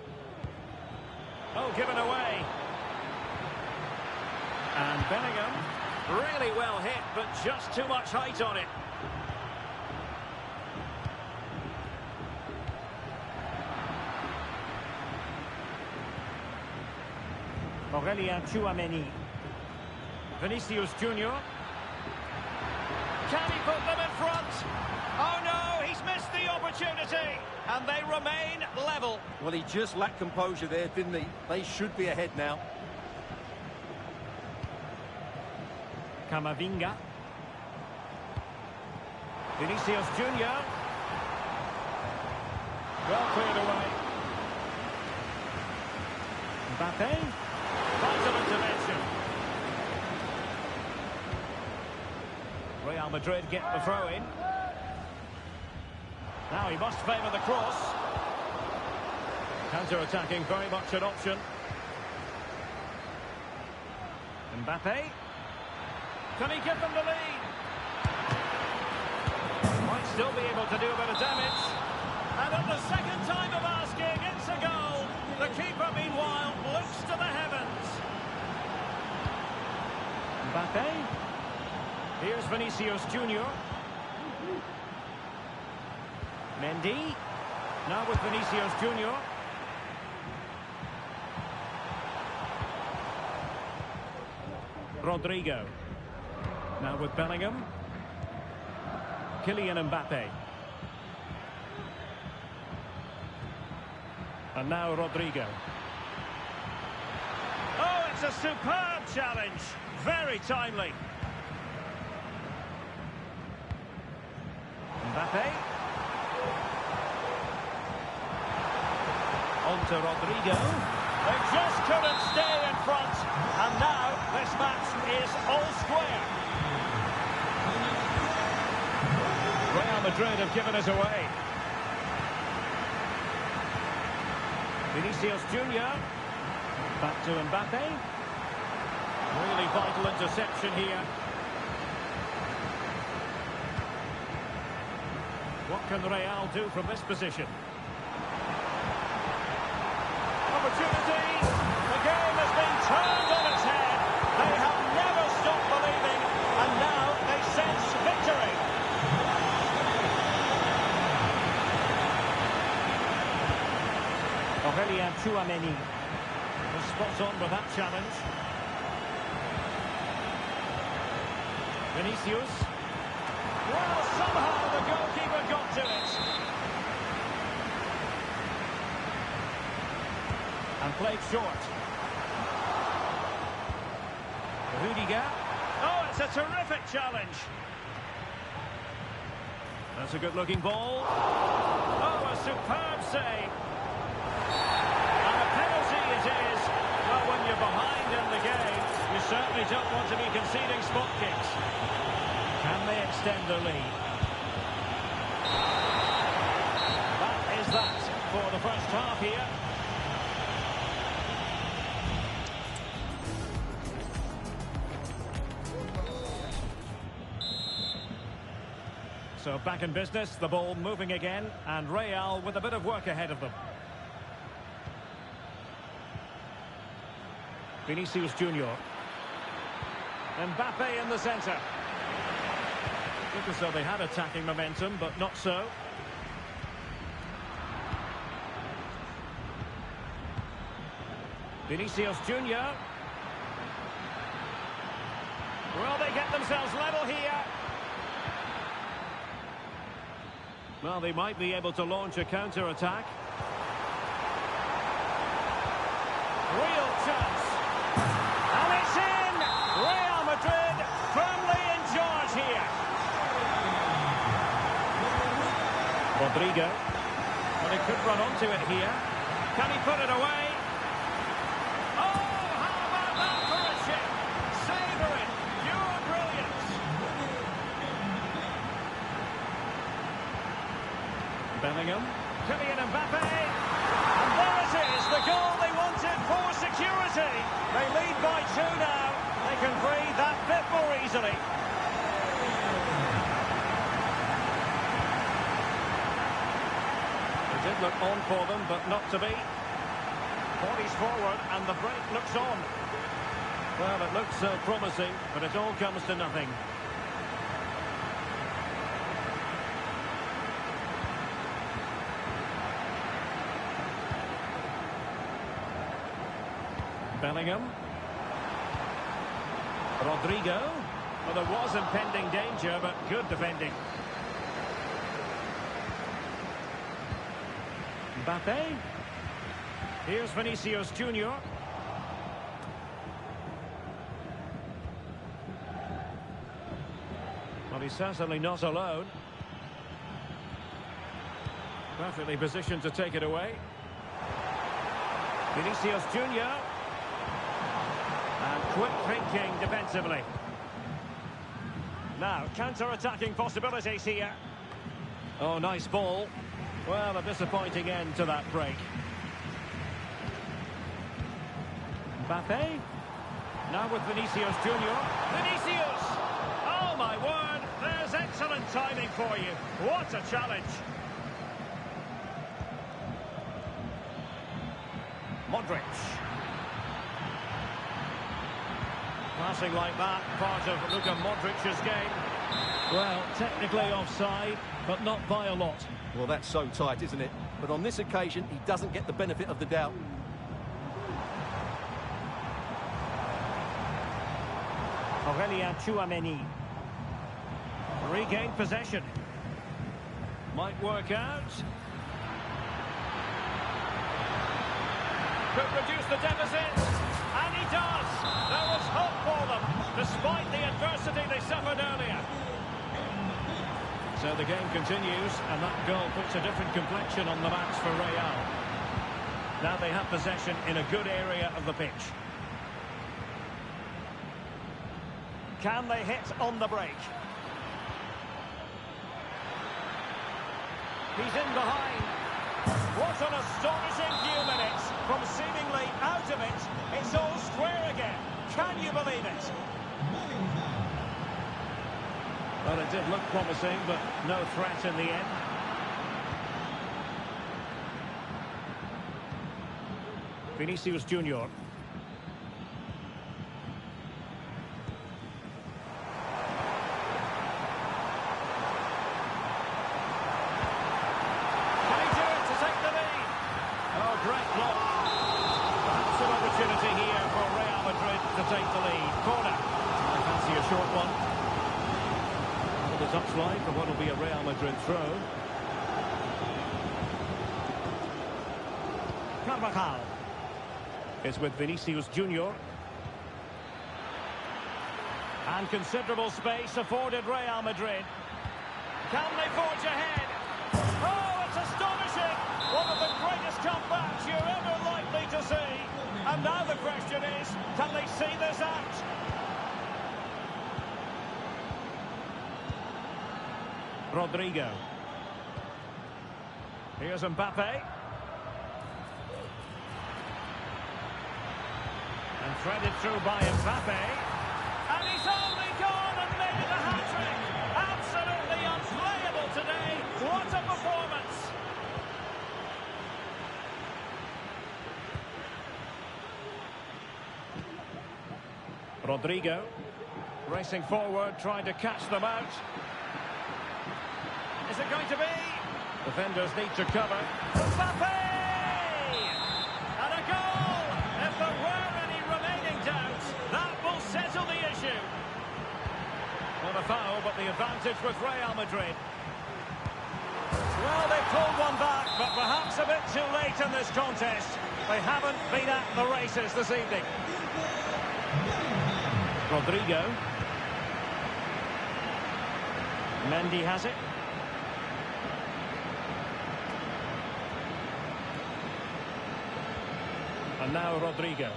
Oh, given away. And Bellingham. Really well hit, but just too much height on it. Aurelien Tchouameni. Vinicius Junior. Can he put them in front? Oh no, he's missed the opportunity. And they remain level. Well, he just lacked composure there, didn't he? They should be ahead now. Camavinga. Vinicius Junior. Well cleared away. Mbappe. Vital intervention. Real Madrid get the throw in. Now he must favour the cross. Counter-attacking, very much an option. Mbappe. Can he give them the lead? Might still be able to do a bit of damage. And at the second time of asking, it's a goal. The keeper, meanwhile, looks to the heavens. Mbappe. Here's Vinicius Junior. Mendy. Now with Vinicius Junior. Rodrigo. Now with Bellingham. Kylian Mbappe. And now Rodrigo. Oh, it's a superb challenge. Very timely. Mbappe. On to Rodrigo. They just couldn't stay in front. And now this match is all square. Real Madrid have given us away. Vinicius Junior. Back to Mbappe. Really vital interception here. What can Real do from this position? Opportunity! The game has been turned on its head. They have never stopped believing, and now they sense victory. Aurelien Tchouameni was spot on with that challenge. Vinicius. Well, somehow the goalkeeper got to it. And played short. Rudiger. Oh, it's It's a terrific challenge. That's a good-looking ball. Oh, a superb save. And a penalty it is. Well, when you're behind in the game, you certainly don't want to be conceding spot kicks. Can they extend the lead? That is that for the first half here. So back in business, the ball moving again, and Real with a bit of work ahead of them. Vinicius Junior. Mbappe in the centre. Looked as though they had attacking momentum, but not so. Vinicius Junior. Will they get themselves level here? Well, they might be able to launch a counter-attack. Real chance. And it's in! Real Madrid firmly in charge here. Rodrigo. Well, he could run onto it here. Can he put it away? Oh, how about that for a chip? Savour it. Pure brilliance. Bellingham, Kylian Mbappe, and there it is, the goal they wanted for security. They lead by 2 now. They can breathe that bit more easily. It did look on for them, but not to be. Bodies forward, and the break looks on. Well, it looks so promising, but it all comes to nothing. Bellingham. Rodrigo. Well, there was impending danger, but good defending. Mbappe. Here's Vinicius Junior. Well, he's certainly not alone. Perfectly positioned to take it away. Vinicius Junior. And quick thinking defensively. Now, counter-attacking possibilities here. Oh, nice ball. Well, a disappointing end to that break. Mbappe. Now with Vinicius Junior. Vinicius! Oh, my word. There's excellent timing for you. What a challenge. Modric. Passing like that, part of Luka Modric's game. Well, technically offside, but not by a lot. Well, that's so tight, isn't it? But on this occasion, he doesn't get the benefit of the doubt. Aurelien Tchouameni. Regained possession. Might work out. Could reduce the deficit. And he does. There was hope for them, despite the adversity they suffered earlier. So the game continues, and that goal puts a different complexion on the match for Real. Now they have possession in a good area of the pitch. Can they hit on the break? He's in behind. What an astonishing few minutes. From seemingly out of it, it's all square again. Can you believe it? Well, it did look promising, but no threat in the end. Vinicius Junior. Touchline for what will be a Real Madrid throw. Carvajal is with Vinicius Junior. And considerable space afforded Real Madrid. Can they forge ahead? Oh, it's astonishing! One of the greatest comebacks you're ever likely to see. And now the question is, can they see this out? Rodrigo. Here's Mbappe. And threaded through by Mbappe. And he's only gone and made it a hat-trick. Absolutely unplayable today. What a performance. Rodrigo. Racing forward, trying to catch them out. Is it going to be? Defenders need to cover. Mbappe! And a goal! If there were any remaining doubts, that will settle the issue. Not a foul, but the advantage with Real Madrid. Well, they pulled one back, but perhaps a bit too late in this contest. They haven't been at the races this evening. Rodrigo. Mendy has it. And now Rodrigo.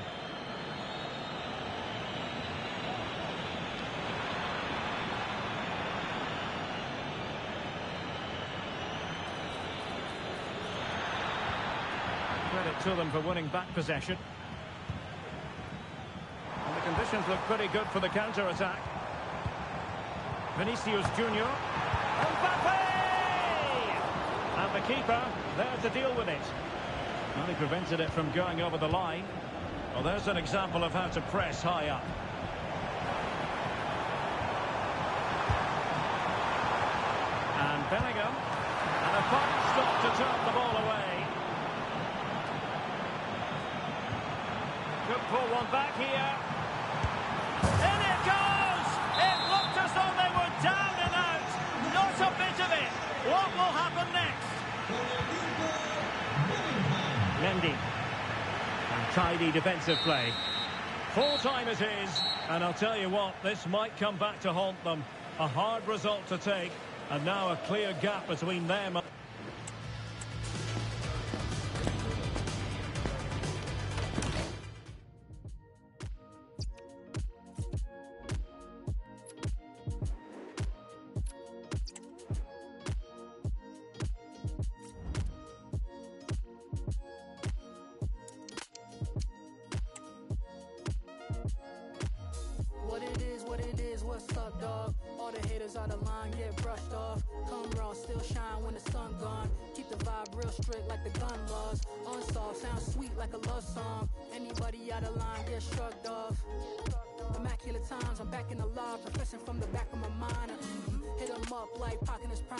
Credit to them for winning back possession. And the conditions look pretty good for the counter-attack. Vinicius Junior. Mbappe! And the keeper there to deal with it. Well, he prevented it from going over the line. Well, there's an example of how to press high up. And Bellingham. And a fine stop to turn the ball away. Could pull one back here. In it goes! It looked as though they were down and out. Not a bit of it. What will happen next? Mendy. And tidy defensive play. Full time it is. And I'll tell you what, this might come back to haunt them. A hard result to take. And now a clear gap between them. What's up, dog? All the haters out of line get brushed off. Come raw, still shine when the sun gone. Keep the vibe real strict like the gun laws. Unsolved, sounds sweet like a love song. Anybody out of line get shrugged off. Immaculate times, I'm back in the law, professing from the back of my mind. Hit 'em up like Pac in his prime.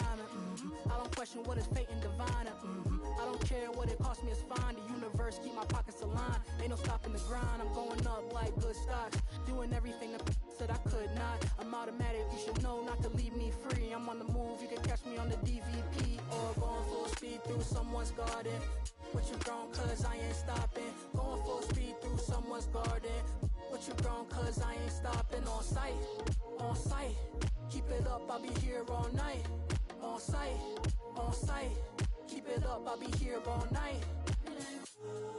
I don't question what is fate and divine. I don't care what it cost me, it's fine. The universe keep my pockets aligned. Ain't no stopping the grind. I'm going up like good stocks, doing everything that said I could not. I'm automatic, you should know not to leave me free. I'm on the move, you can catch me on the DVP or going full speed through someone's garden. What you grown, cause I ain't stopping. Going full speed through someone's garden. What you grown, cause I ain't stopping. On sight, on sight. Keep it up, I'll be here all night. On sight, on sight. Keep it up, I'll be here all night.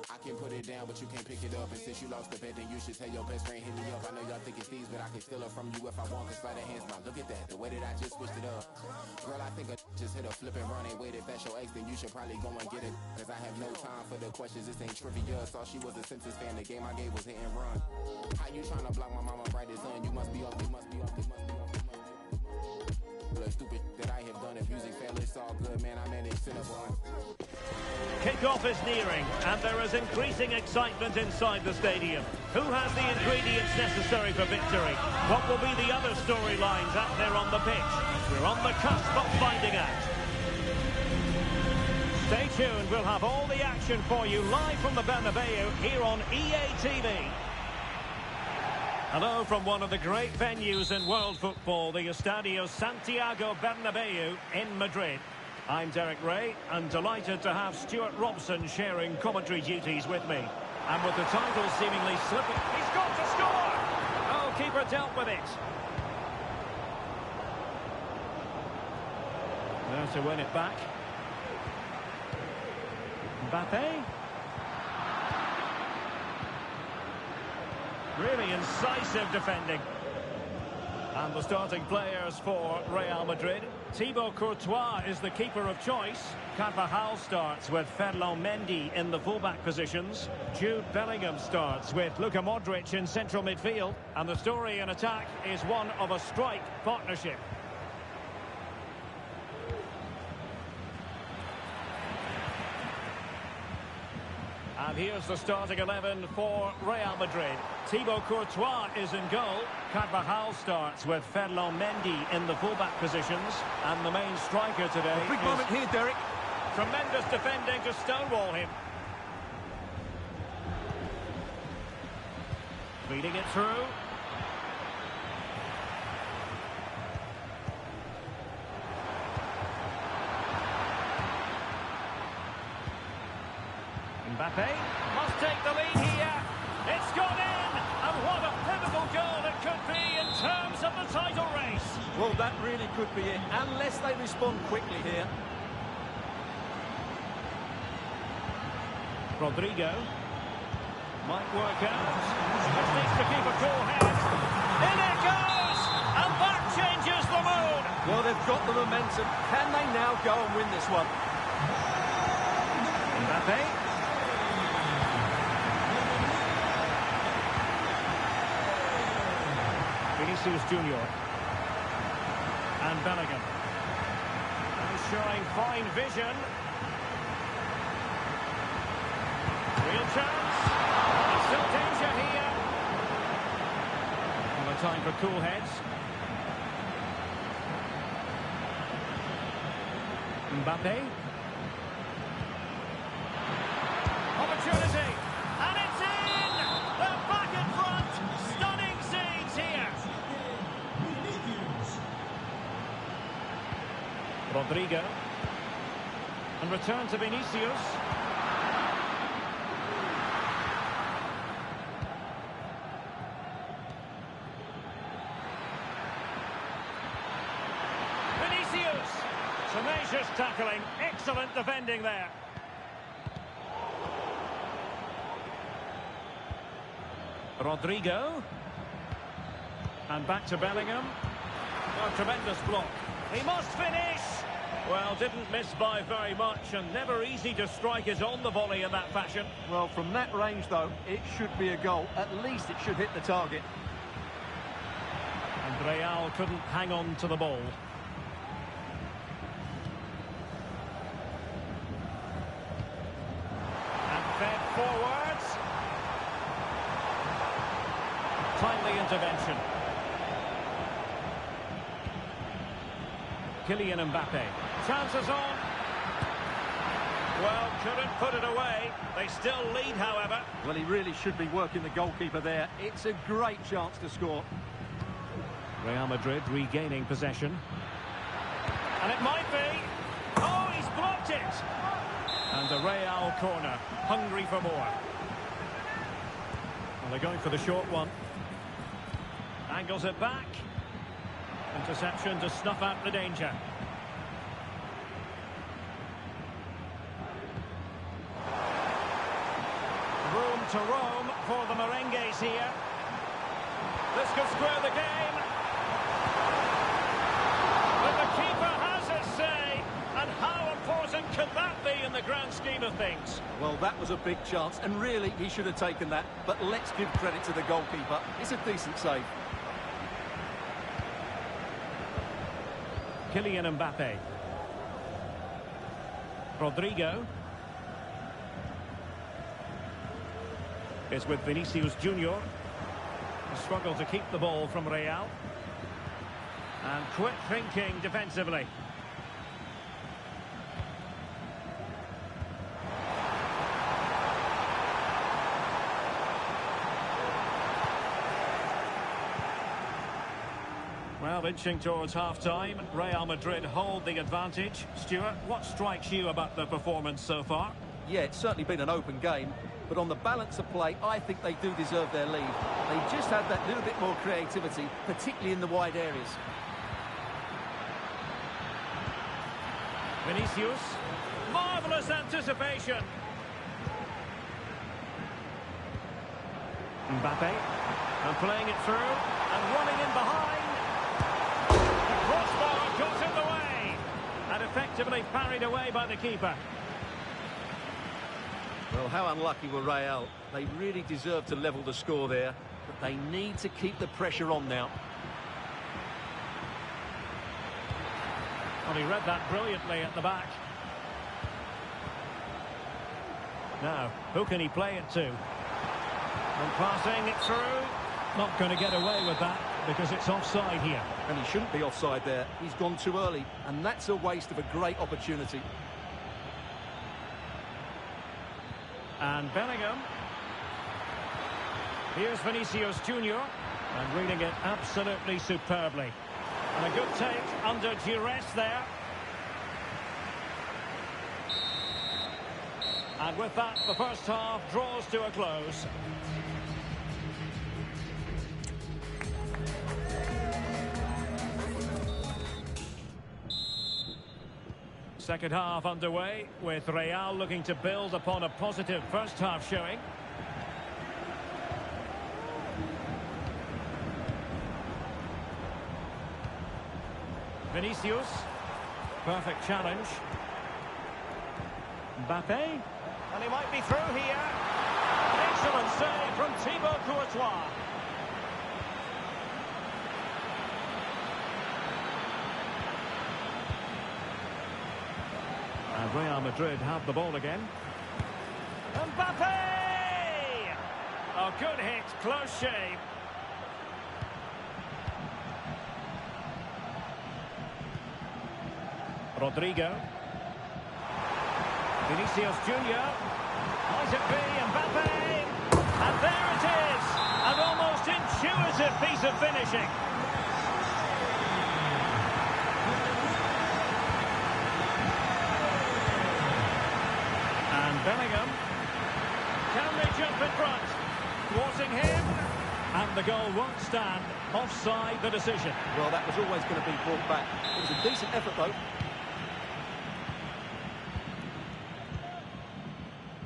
I can put it down, but you can't pick it up. And since you lost the bet, then you should tell your best friend hit me up. I know y'all think it's thieves, but I can steal it from you if I want. Cause slide of hands, now look at that, the way that I just switched it up. Girl, I think I just hit a flip and run. Ain't wait, if that's your ex, then you should probably go and get it. Cause I have no time for the questions, this ain't trivia. Saw she was a Simpsons fan, the game I gave was hit and run. How you tryna block my mama brightest son? You must be off, you must be off, you must be off, you must be off. The stupid that I have done, if music fail, it's all good, man. I managed Cinnabon. Kick-off is nearing, and there is increasing excitement inside the stadium. Who has the ingredients necessary for victory? What will be the other storylines out there on the pitch? We're on the cusp of finding out. Stay tuned, we'll have all the action for you live from the Bernabeu here on EA TV. Hello from one of the great venues in world football, the Estadio Santiago Bernabeu in Madrid. I'm Derek Ray, and delighted to have Stuart Robson sharing commentary duties with me. And with the title seemingly slipping, he's got to score! Oh, keeper dealt with it. There to win it back. Mbappe. Really incisive defending. And the starting players for Real Madrid. Thibaut Courtois is the keeper of choice. Carvajal starts with Ferland Mendy in the fullback positions. Jude Bellingham starts with Luka Modric in central midfield. And the story in attack is one of a strike partnership. And here's the starting 11 for Real Madrid. Thibaut Courtois is in goal. Carvajal starts with Ferland Mendy in the fullback positions. And the main striker today Big moment here, Derek. Tremendous defending to stonewall him. Feeding it through. Mbappe must take the lead here. It's gone in, and what a pivotal goal it could be in terms of the title race. Well, that really could be it, unless they respond quickly here. Rodrigo might work out. Just needs to keep a cool head. In it goes, and that changes the mood. Well, they've got the momentum. Can they now go and win this one? Mbappe. Vinicius Junior and Bellingham, and showing fine vision. Real chance. Still danger here. And a time for cool heads. Mbappe. Opportunity. And it's in! They're back in front. Stunning scenes here. Rodrigo. And return to Vinicius. Vinicius. Tenacious tackling. Excellent defending there. Rodrigo. And back to Bellingham. A tremendous block. He must finish. Well, didn't miss by very much, and never easy to strike it on the volley in that fashion. Well, from that range, though, it should be a goal. At least it should hit the target. And Real couldn't hang on to the ball. And fed forwards. Timely intervention. Kylian Mbappe. Chances on. Well, couldn't put it away. They still lead, however. Well, he really should be working the goalkeeper there. It's a great chance to score. Real Madrid regaining possession. And it might be. Oh, he's blocked it. And a Real corner. Hungry for more. Well, they're going for the short one. Angles it back. Interception to snuff out the danger. Room to roam for the Merengues here. This could square the game. But the keeper has his say. And how important can that be in the grand scheme of things? Well, that was a big chance, and really he should have taken that. But let's give credit to the goalkeeper. It's a decent save. Kylian Mbappe. Rodrigo. Is with Vinicius Junior. A struggle to keep the ball from Real. And quick thinking defensively. Well, inching towards half-time. Real Madrid hold the advantage. Stuart, what strikes you about the performance so far? Yeah, it's certainly been an open game. but on the balance of play, I think they do deserve their lead. They just had that little bit more creativity, particularly in the wide areas. Vinicius. Marvellous anticipation. Mbappe. And playing it through. And running in behind. The crossbar got in the way. And effectively parried away by the keeper. Well, how unlucky were Real? They really deserve to level the score there. But they need to keep the pressure on now. Well, he read that brilliantly at the back. Now, who can he play it to? And passing it through. Not going to get away with that because it's offside here. And he shouldn't be offside there. He's gone too early. And that's a waste of a great opportunity. And Bellingham. Here's Vinicius Junior. And reading it absolutely superbly. And a good take under duress there. And with that, the first half draws to a close. Second half underway, with Real looking to build upon a positive first half showing. Vinicius. Perfect challenge. Mbappe. And he might be through here. Excellent save from Thibaut Courtois. And Real Madrid have the ball again. Mbappe! A good hit, close shave. Rodrigo. Vinicius Junior. Might it be Mbappe? And there it is! An almost intuitive piece of finishing. And Bellingham. Can they jump in front? Thwarting him. And the goal won't stand. Offside the decision. Well, that was always going to be brought back. It was a decent effort, though.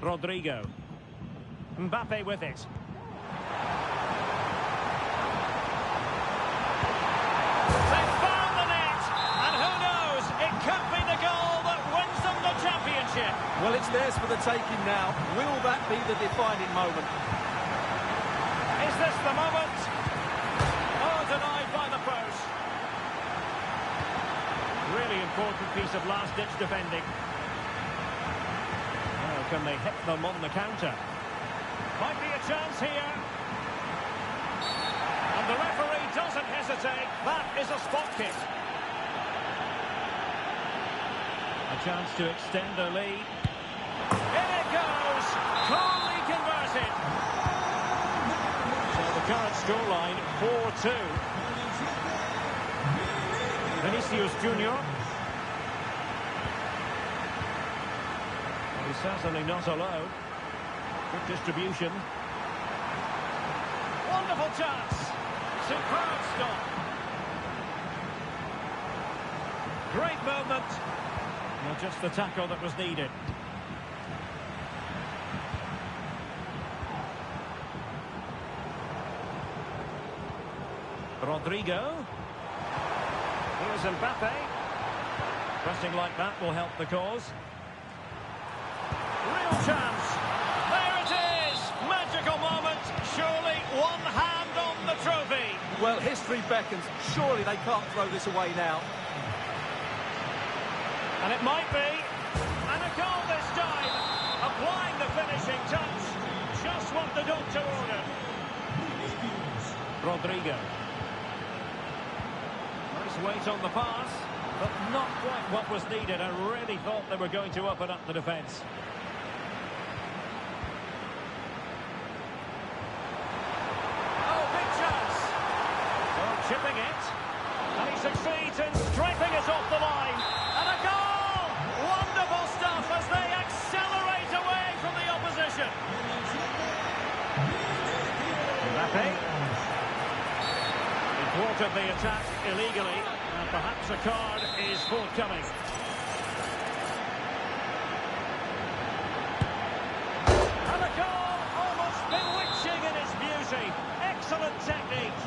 Rodrigo. Mbappe with it. They've found the net! And who knows, it could be the goal that wins them the championship. Well, it's theirs for the taking now. Will that be the defining moment? Is this the moment? Oh, denied by the post. Really important piece of last-ditch defending. Can they hit them on the counter? Might be a chance here. And the referee doesn't hesitate. That is a spot kick. A chance to extend their lead. In it goes! Calmly converted. So the current scoreline, 4-2. Vinicius Junior. He's certainly not alone. Good distribution. Wonderful chance. Superb stop. Great movement. Not just the tackle that was needed. Rodrigo. Here's Mbappe. Pressing like that will help the cause. Real chance. There it is. Magical moment. Surely one hand on the trophy. Well, history beckons. Surely they can't throw this away now. And it might be. And a goal this time. Applying the finishing touch. Just what the doctor ordered. Rodrigo. Nice weight on the pass. But not quite what was needed. I really thought they were going to open up the defence. Chipping it, and he succeeds in strafing it off the line, and a goal! Wonderful stuff as they accelerate away from the opposition. entered the attack illegally, and perhaps a card is forthcoming. And a goal, almost bewitching in its beauty. Excellent technique.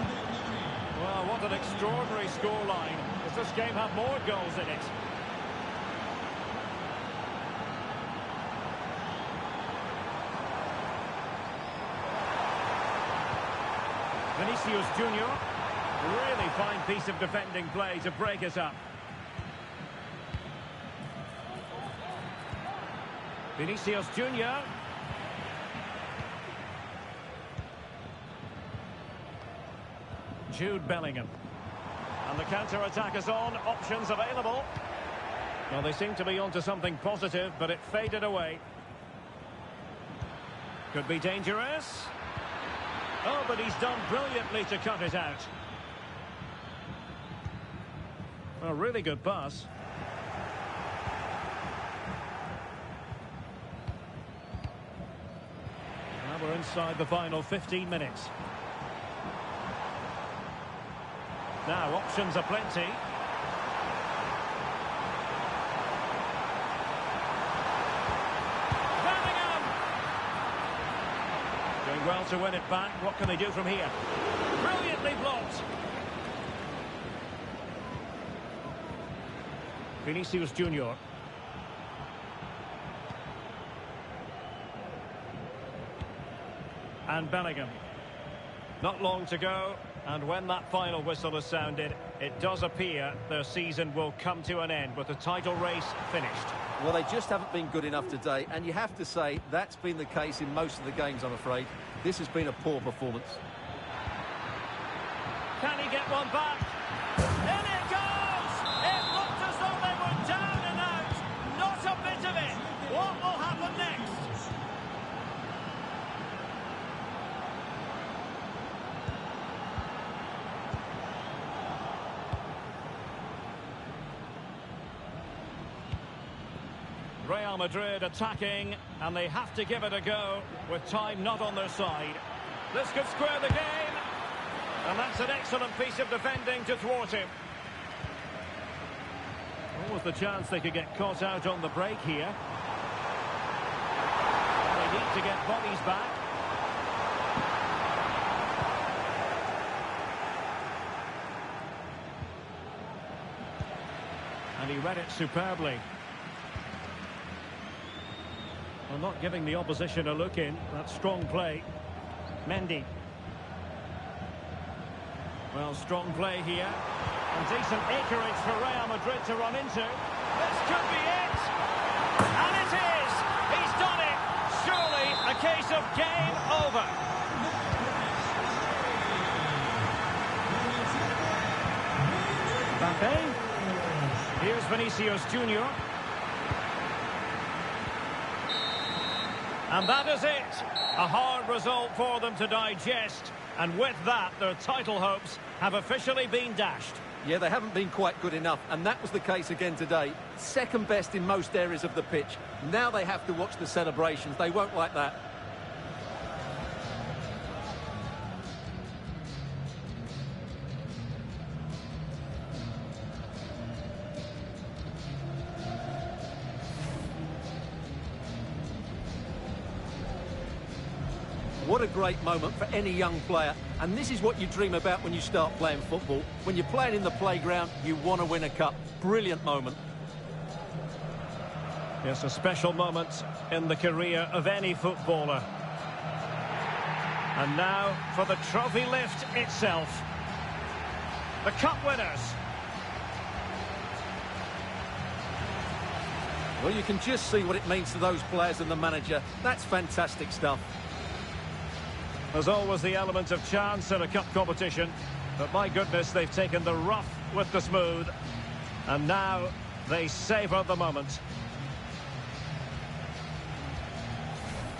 Well, what an extraordinary scoreline. Does this game have more goals in it? Vinicius Junior, really fine piece of defending play to break it up. Vinicius Junior. Jude Bellingham. And the counter-attack is on, options available. Well, they seem to be onto something positive, but it faded away. Could be dangerous. Oh, but he's done brilliantly to cut it out. A really good pass. Now we're inside the final 15 minutes. Now, options are plenty. Doing well to win it back. What can they do from here? Brilliantly blocked. Vinicius Junior. And Bellingham. Not long to go. And when that final whistle is sounded, it does appear their season will come to an end with the title race finished. Well, they just haven't been good enough today, and you have to say that's been the case in most of the games, I'm afraid. This has been a poor performance. Can he get one back? In it goes! It looked as though they were down and out. Not a bit of it. What will happen next? Real Madrid attacking, and they have to give it a go with time not on their side. This could square the game, and that's an excellent piece of defending to thwart him. What was the chance they could get caught out on the break here? They need to get bodies back. And he read it superbly. Well, not giving the opposition a look in. That's strong play. Mendy. Well, strong play here. And decent acreage for Real Madrid to run into. This could be it. And it is. He's done it. Surely a case of game over. Mbappe. Here's Vinicius Junior. And that is it. A hard result for them to digest. And with that, their title hopes have officially been dashed. Yeah, they haven't been quite good enough, and that was the case again today. Second best in most areas of the pitch. Now they have to watch the celebrations. They won't like that. What a great moment for any young player. And this is what you dream about when you start playing football. When you're playing in the playground, you want to win a cup. Brilliant moment. Yes, a special moment in the career of any footballer. And now for the trophy lift itself. The cup winners. Well, you can just see what it means to those players and the manager. That's fantastic stuff. There's always the element of chance in a cup competition, but my goodness, they've taken the rough with the smooth, and now they savour the moment.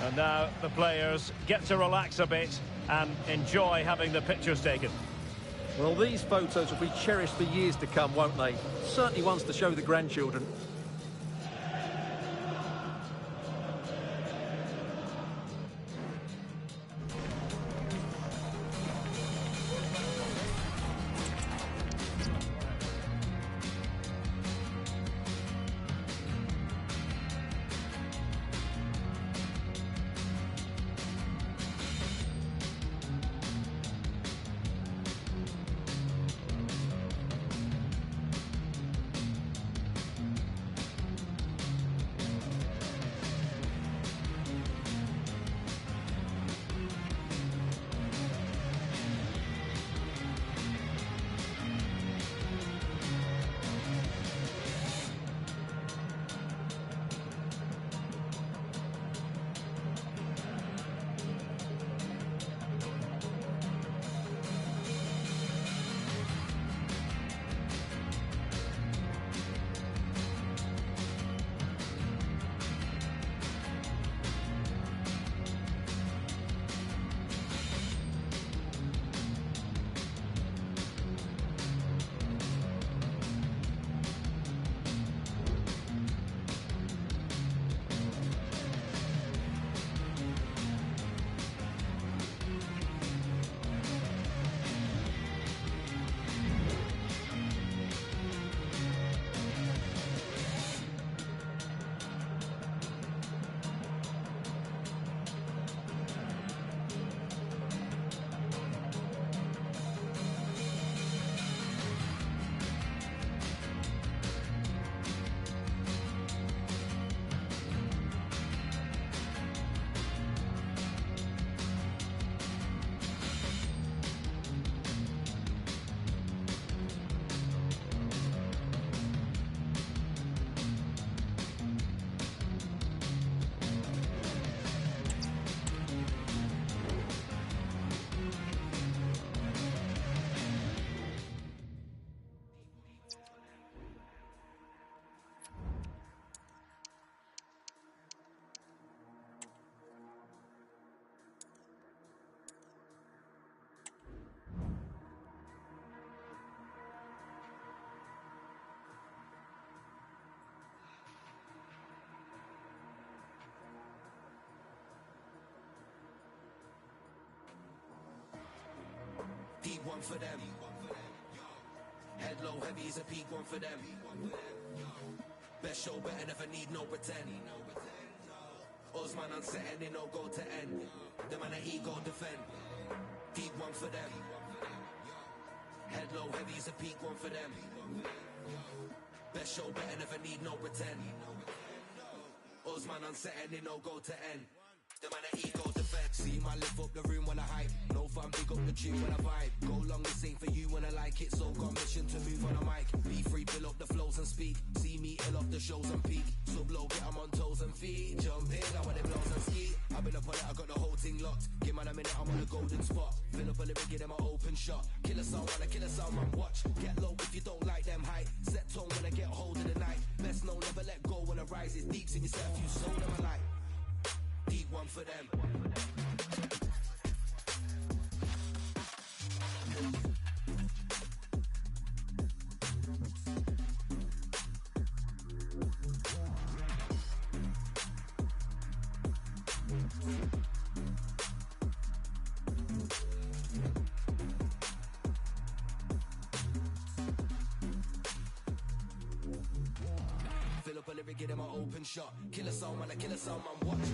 And now the players get to relax a bit and enjoy having the pictures taken. Well, these photos will be cherished for years to come, won't they? Certainly ones to show the grandchildren. one for them. Head low, heavy is a peak one for them. Best show, better never need no pretend. Osman unsetting, they no go to end. The man at ego defend. Deep one for them. Head low, heavy is a peak one for them. Best show, better never need no pretend. Osman unsetting, they no go to end. The man at ego defend. See my lift up the room when I hype. No fun, big up the tune when I vibe. Go long, this ain't for you when I like it. So got mission to move on a mic. Be free, fill up the flows and speak. See me ill off the shows and peak. Sub low, get 'em on toes and feet. Jump in, now when they blows and ski. I've been up on it, I got the whole thing locked. Give man a minute, I'm on the golden spot. Fill up a lyric, give them an open shot. Kill a sound, wanna kill a sound, man, watch. Get low if you don't like them height. Set tone when I get hold of the night. Best know, never let go when I rise. It's deep in yourself, you soul them alike. Deep one for them. Fill up a lyric, give them an open shot. Kill a sound, man, I kill a sound, man, watch.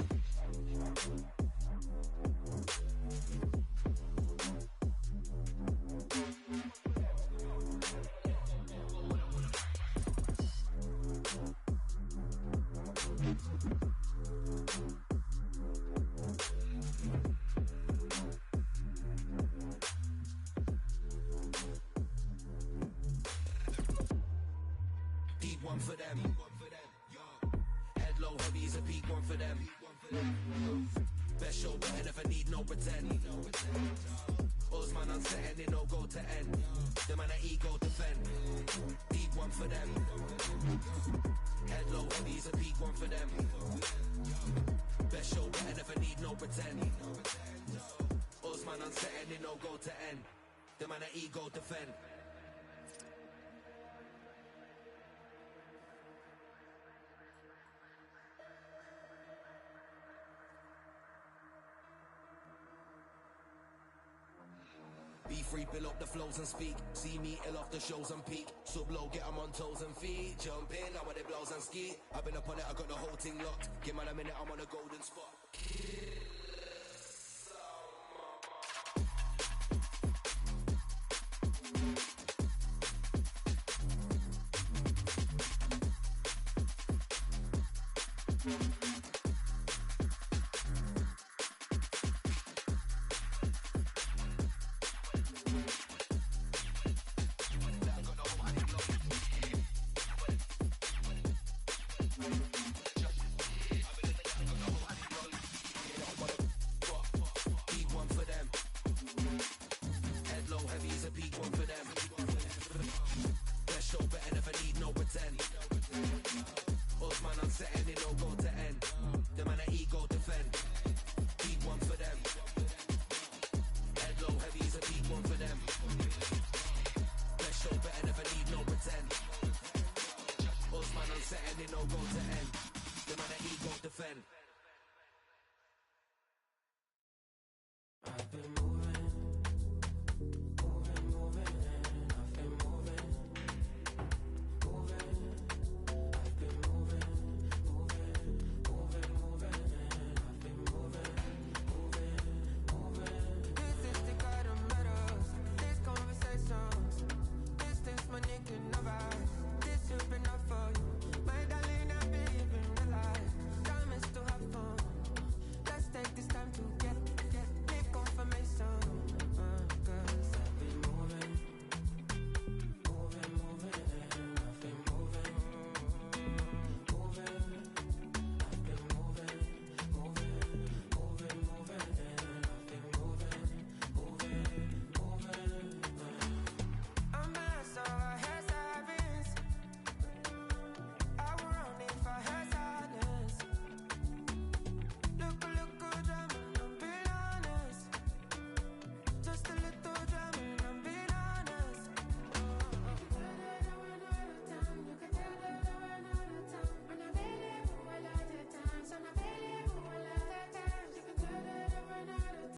Deep one for them. Head low, heavy is a peak one for them. Best show, but I never need no pretend. Osman unsetting, they no go to end. The man at ego defend. Deep one for them. Head low, heavy is a peak one for them. Best show, but I never need no pretend. Osman unsetting, they no go to end. The man at ego defend. Be free, fill up the flows and speak. See me ill off the shows and peak. Sub low, get 'em on toes and feet. Jump in, now when they blows and ski. I've been up on it, I got the whole thing locked. Give man a minute, I'm on a golden spot.